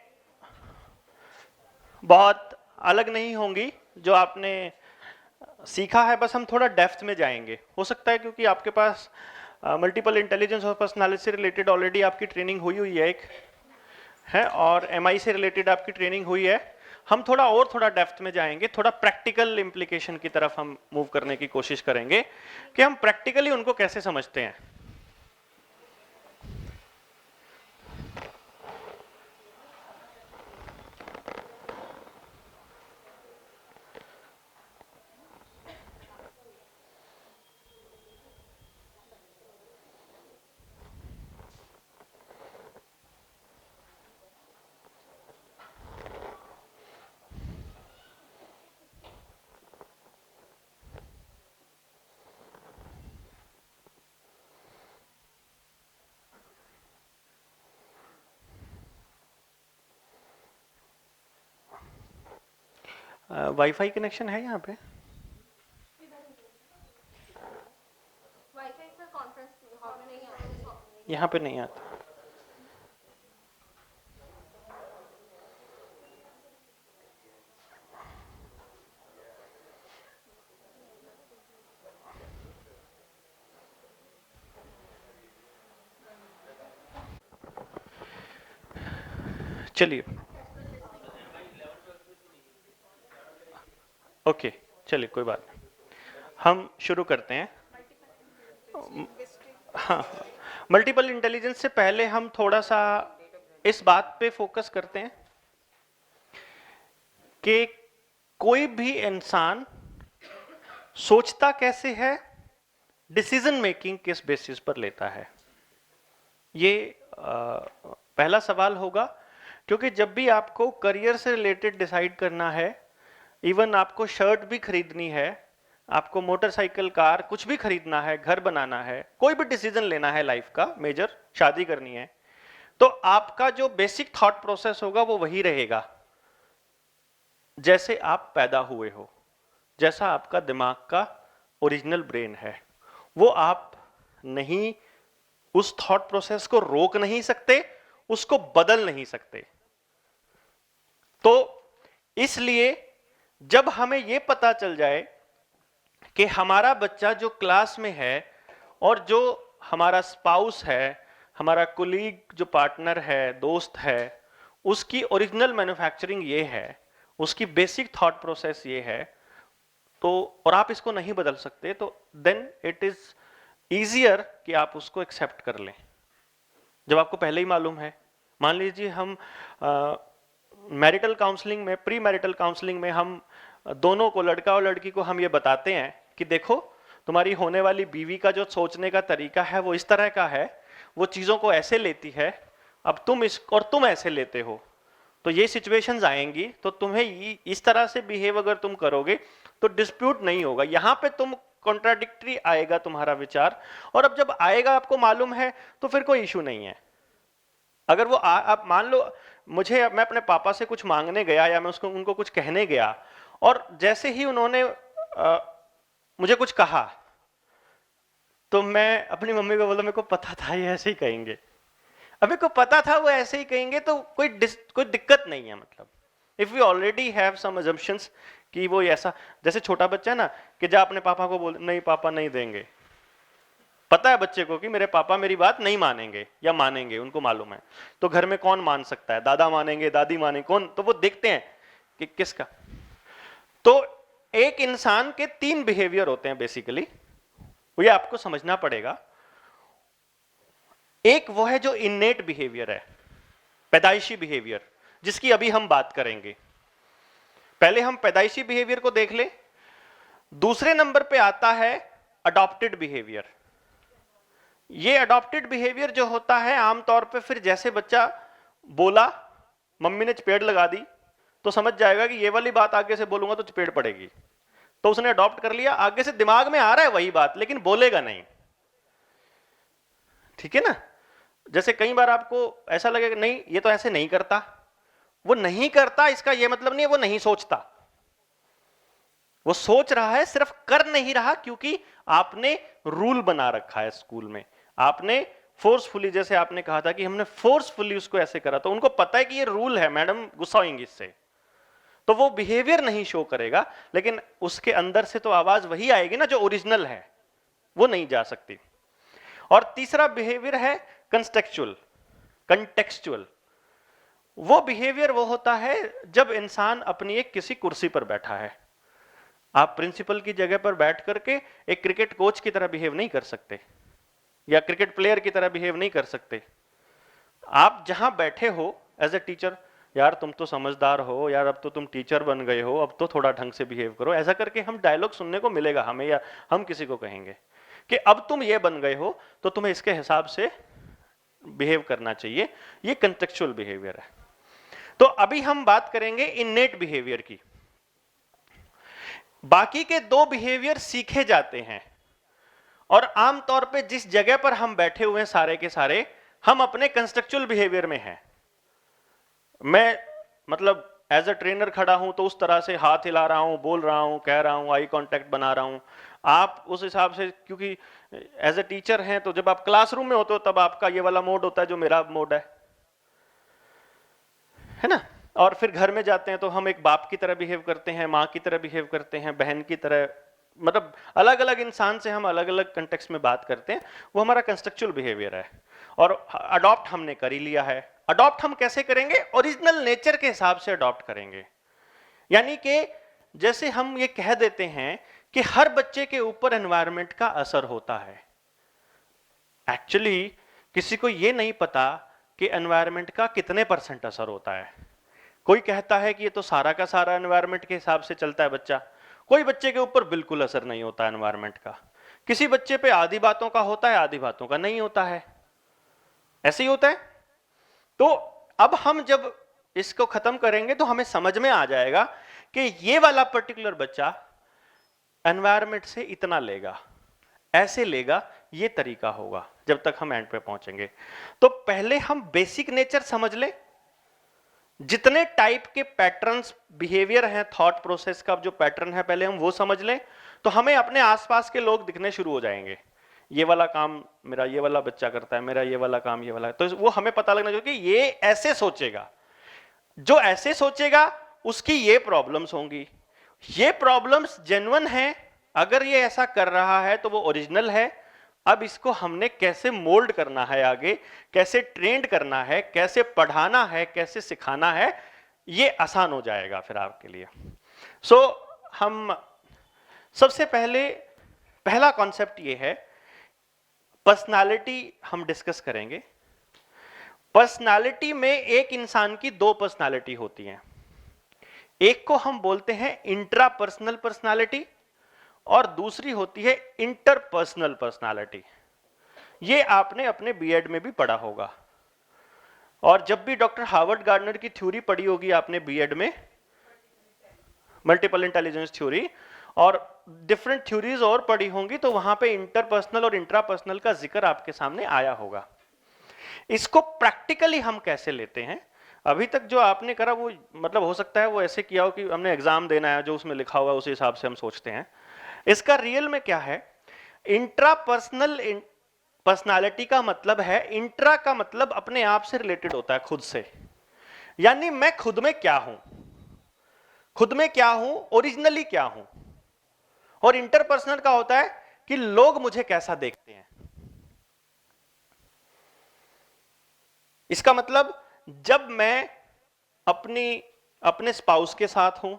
बहुत अलग नहीं होंगी जो आपने सीखा है, बस हम थोड़ा डेप्थ में जाएंगे। हो सकता है क्योंकि आपके पास मल्टीपल इंटेलिजेंस और पर्सनालिटी से रिलेटेड ऑलरेडी आपकी ट्रेनिंग हुई हुई है एक है, और एमआई से रिलेटेड आपकी ट्रेनिंग हुई है। हम थोड़ा डेप्थ में जाएंगे, थोड़ा प्रैक्टिकल इंप्लीकेशन की तरफ हम मूव करने की कोशिश करेंगे कि हम प्रैक्टिकली उनको कैसे समझते हैं। वाईफाई कनेक्शन है यहाँ पे? वाईफाई सर कॉन्फ्रेंस हॉल में नहीं आता। यहाँ पे नहीं आता। चलिए, ओके, चलिए कोई बात नहीं, हम शुरू करते हैं। हाँ, मल्टीपल इंटेलिजेंस से पहले हम थोड़ा सा इस बात पे फोकस करते हैं कि कोई भी इंसान सोचता कैसे है, डिसीजन मेकिंग किस बेसिस पर लेता है। ये पहला सवाल होगा, क्योंकि जब भी आपको करियर से रिलेटेड डिसाइड करना है, इवन आपको शर्ट भी खरीदनी है, आपको मोटरसाइकिल, कार, कुछ भी खरीदना है, घर बनाना है, कोई भी डिसीजन लेना है लाइफ का मेजर, शादी करनी है, तो आपका जो बेसिक थॉट प्रोसेस होगा वो वही रहेगा जैसे आप पैदा हुए हो, जैसा आपका दिमाग का ओरिजिनल ब्रेन है। वो आप नहीं, उस थॉट प्रोसेस को रोक नहीं सकते, उसको बदल नहीं सकते। तो इसलिए जब हमें यह पता चल जाए कि हमारा बच्चा जो क्लास में है और जो हमारा स्पाउस है, हमारा कोलीग, जो पार्टनर है, दोस्त है, उसकी ओरिजिनल मैन्युफैक्चरिंग ये है, उसकी बेसिक थॉट प्रोसेस ये है, तो और आप इसको नहीं बदल सकते, तो देन इट इज ईजियर कि आप उसको एक्सेप्ट कर लें। जब आपको पहले ही मालूम है, मान लीजिए हम मैरिटल काउंसलिंग में, प्री मैरिटल काउंसलिंग में हम दोनों को, लड़का और लड़की को, हम ये बताते हैं कि देखो तुम्हारी होने वाली बीवी का जो सोचने का तरीका है वो इस तरह का है, वो चीजों को ऐसे लेती है, अब तुम और तुम ऐसे लेते हो, तो ये सिचुएशंस आएंगी, तो तुम्हें इस तरह से बिहेव अगर तुम करोगे तो डिस्प्यूट नहीं होगा, यहां पे तुम कॉन्ट्राडिक्टरी आएगा तुम्हारा विचार, और अब जब आएगा आपको मालूम है तो फिर कोई इशू नहीं है। अगर वो आप मान लो मैं अपने पापा से कुछ मांगने गया या मैं उनको कुछ कहने गया, और जैसे ही उन्होंने मुझे कुछ कहा, तो मैं अपनी मम्मी को बोला मेरे को पता था ये ऐसे ही कहेंगे, अब मेरे को पता था वो ऐसे ही कहेंगे, तो कोई दिक्कत नहीं है। मतलब if we already have some assumptions कि वो ऐसा, जैसे छोटा बच्चा है ना, कि जा अपने पापा को बोल, नहीं पापा नहीं देंगे, पता है बच्चे को कि मेरे पापा मेरी बात नहीं मानेंगे या मानेंगे, उनको मालूम है, तो घर में कौन मान सकता है, दादा मानेंगे, दादी मानेंगे, कौन, तो वो देखते हैं कि किसका। तो एक इंसान के 3 बिहेवियर होते हैं बेसिकली, ये आपको समझना पड़ेगा। एक वो है जो इन्नेट बिहेवियर है, पैदाइशी बिहेवियर, जिसकी अभी हम बात करेंगे। पहले हम पैदाइशी बिहेवियर को देख ले। दूसरे नंबर पे आता है अडॉप्टेड बिहेवियर। ये अडॉप्टेड बिहेवियर जो होता है, आमतौर पे फिर जैसे बच्चा बोला, मम्मी ने चपेट लगा दी, तो समझ जाएगा कि ये वाली बात आगे से बोलूंगा तो चपेट पड़ेगी, तो उसने अडॉप्ट कर लिया, आगे से दिमाग में आ रहा है वही बात, लेकिन बोलेगा नहीं। ठीक है ना? जैसे कई बार आपको ऐसा लगेगा नहीं ये तो ऐसे नहीं करता, वो नहीं करता इसका ये मतलब नहीं है वो नहीं सोचता, वो सोच रहा है, सिर्फ कर नहीं रहा, क्योंकि आपने रूल बना रखा है स्कूल में, आपने फोर्सफुली, जैसे आपने कहा था कि हमने फोर्सफुली उसको ऐसे करा, तो उनको पता है कि ये रूल है, मैडम गुस्सा होंगी इससे, तो वो बिहेवियर नहीं शो करेगा, लेकिन उसके अंदर से तो आवाज वही आएगी ना जो ओरिजिनल है, वो नहीं जा सकती। और तीसरा बिहेवियर है कंटेक्चुअल। वो बिहेवियर वो होता है जब इंसान अपनी एक किसी कुर्सी पर बैठा है। आप प्रिंसिपल की जगह पर बैठ करके एक क्रिकेट कोच की तरह बिहेव नहीं कर सकते, या क्रिकेट प्लेयर की तरह बिहेव नहीं कर सकते। आप जहां बैठे हो एज ए टीचर, यार तुम तो समझदार हो, यार अब तो तुम टीचर बन गए हो, अब तो थोड़ा ढंग से बिहेव करो, ऐसा करके हम डायलॉग सुनने को मिलेगा हमें, या हम किसी को कहेंगे कि अब तुम ये बन गए हो तो तुम्हें इसके हिसाब से बिहेव करना चाहिए। ये कंटेक्चुअल बिहेवियर है। तो अभी हम बात करेंगे इन्नेट बिहेवियर की। बाकी के 2 बिहेवियर सीखे जाते हैं, और आमतौर पे जिस जगह पर हम बैठे हुए हैं सारे के सारे, हम अपने कंस्ट्रक्चुअल बिहेवियर में हैं। मैं मतलब एज अ ट्रेनर खड़ा हूं तो उस तरह से हाथ हिला रहा हूं, बोल रहा हूं, कह रहा हूं, आई कांटेक्ट बना रहा हूं। आप उस हिसाब से, क्योंकि एज अ टीचर हैं तो जब आप क्लासरूम में होते हो तब आपका ये वाला मोड होता है जो मेरा मोड है ना। और फिर घर में जाते हैं तो हम एक बाप की तरह बिहेव करते हैं, माँ की तरह बिहेव करते हैं, बहन की तरह, मतलब अलग अलग इंसान से हम अलग अलग कंटेक्स्ट में बात करते हैं। वो हमारा कंस्ट्रक्चुअल बिहेवियर है और अडॉप्ट हमने कर ही लिया है। अडॉप्ट हम कैसे करेंगे? ओरिजिनल नेचर के हिसाब से अडॉप्ट करेंगे। यानी कि जैसे हम ये कह देते हैं कि हर बच्चे के ऊपर एनवायरनमेंट का असर होता है। एक्चुअली किसी को ये नहीं पता कि एनवायरनमेंट का कितने % असर होता है। कोई कहता है कि ये तो सारा का सारा एनवायरनमेंट के हिसाब से चलता है बच्चा। कोई बच्चे के ऊपर बिल्कुल असर नहीं होता एनवायरनमेंट का। किसी बच्चे पे आधी बातों का होता है, आधी बातों का नहीं होता है। ऐसे ही होता है। तो अब हम जब इसको खत्म करेंगे तो हमें समझ में आ जाएगा कि ये वाला पर्टिकुलर बच्चा एनवायरनमेंट से इतना लेगा, ऐसे लेगा, ये तरीका होगा जब तक हम एंड पे पहुंचेंगे। तो पहले हम बेसिक नेचर समझ लें, जितने टाइप के पैटर्न्स बिहेवियर हैं, थॉट प्रोसेस का जो पैटर्न है पहले हम वो समझ लें, तो हमें अपने आसपास के लोग दिखने शुरू हो जाएंगे। ये वाला काम मेरा ये वाला बच्चा करता है, मेरा ये वाला काम ये वाला, तो वो हमें पता लगना चाहिए कि ये ऐसे सोचेगा। जो ऐसे सोचेगा उसकी ये प्रॉब्लम्स होंगी। ये प्रॉब्लम्स जेन्युइन हैं, अगर ये ऐसा कर रहा है तो वो ओरिजिनल है। अब इसको हमने कैसे मोल्ड करना है, आगे कैसे ट्रेंड करना है, कैसे पढ़ाना है, कैसे सिखाना है, ये आसान हो जाएगा फिर आपके लिए। हम सबसे पहला कॉन्सेप्ट ये है, पर्सनालिटी हम डिस्कस करेंगे। पर्सनालिटी में एक इंसान की 2 पर्सनालिटी होती हैं। एक को हम बोलते हैं इंट्रापर्सनल पर्सनालिटी और दूसरी होती है इंटरपर्सनल पर्सनालिटी। ये आपने अपने बीएड में भी पढ़ा होगा और जब भी डॉक्टर हार्वर्ड गार्डनर की थ्योरी पढ़ी होगी आपने बीएड में, मल्टीपल इंटेलिजेंस थ्योरी, और डिफरेंट थ्योरीज और पढ़ी होंगी, तो वहां पे इंटरपर्सनल और इंट्रापर्सनल का जिक्र आपके सामने आया होगा। इसको प्रैक्टिकली हम कैसे लेते हैं? अभी तक जो आपने करा वो मतलब हो सकता है वो ऐसे किया हो कि हमने एग्जाम देना है, जो उसमें लिखा हुआ है उसी हिसाब से हम सोचते हैं। इसका रियल में क्या है? इंट्रापर्सनल पर्सनालिटी का मतलब है, इंट्रा का मतलब अपने आप से रिलेटेड होता है, खुद से, यानी मैं खुद में क्या हूं, खुद में क्या हूं, ओरिजिनली क्या हूं। और इंटरपर्सनल का होता है कि लोग मुझे कैसा देखते हैं। इसका मतलब जब मैं अपने स्पाउस के साथ हूं,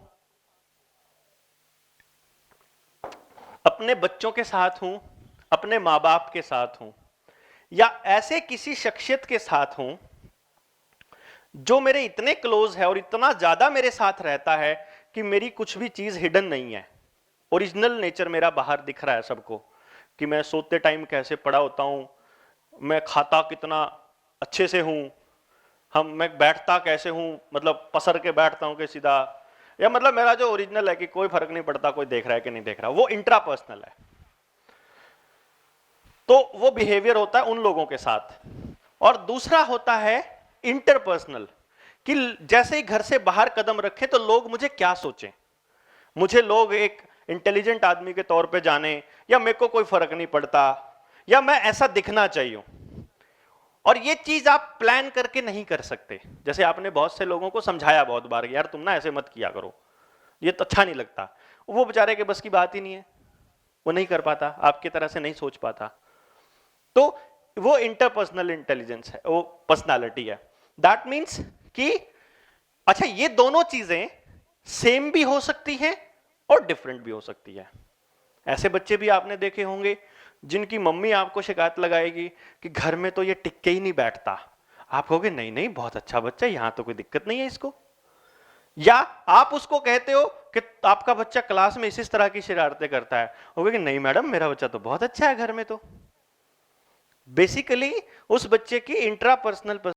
अपने बच्चों के साथ हूं, अपने माँ बाप के साथ हूं, या ऐसे किसी शख्सियत के साथ हूं जो मेरे इतने क्लोज है और इतना ज्यादा मेरे साथ रहता है कि मेरी कुछ भी चीज हिडन नहीं है, ओरिजिनल नेचर मेरा बाहर दिख रहा है सबको, कि मैं सोते टाइम कैसे पड़ा होता हूं, मैं खाता कितना अच्छे से हूं, मैं बैठता कैसे हूं, मतलब पसर के बैठता हूं कि सीधा, या मतलब मेरा जो ओरिजिनल है कि कोई फर्क नहीं पड़ता कोई देख रहा है कि नहीं देख रहा, वो इंट्रापर्सनल है। तो वो बिहेवियर होता है उन लोगों के साथ। और दूसरा होता है इंटरपर्सनल, कि जैसे ही घर से बाहर कदम रखें तो लोग मुझे क्या सोचें, मुझे लोग एक इंटेलिजेंट आदमी के तौर पे जाने, या मेरे को कोई फर्क नहीं पड़ता, या मैं ऐसा दिखना चाहिए। और ये चीज आप प्लान करके नहीं कर सकते। जैसे आपने बहुत से लोगों को समझाया बहुत बार, यार तुम ना ऐसे मत किया करो, ये तो अच्छा नहीं लगता, वो बेचारे के बस की बात ही नहीं है, वो नहीं कर पाता, आपकी तरह से नहीं सोच पाता। तो वो इंटरपर्सनल इंटेलिजेंस है, वो पर्सनालिटी है। दैट मीन्स कि अच्छा, ये दोनों चीजें सेम भी हो सकती हैं और डिफरेंट भी हो सकती है। ऐसे बच्चे भी आपने देखे होंगे जिनकी मम्मी आपको शिकायत लगाएगी कि घर में तो ये टिक के ही नहीं बैठता, आप कहोगे नहीं नहीं बहुत अच्छा बच्चा, यहां तो कोई दिक्कत नहीं है इसको। या आप उसको कहते हो कि आपका बच्चा क्लास में इस तरह की शरारतें करता है, वो कहेगी नहीं मैडम मेरा बच्चा तो बहुत अच्छा है घर में। तो बेसिकली उस बच्चे की इंट्रापर्सनल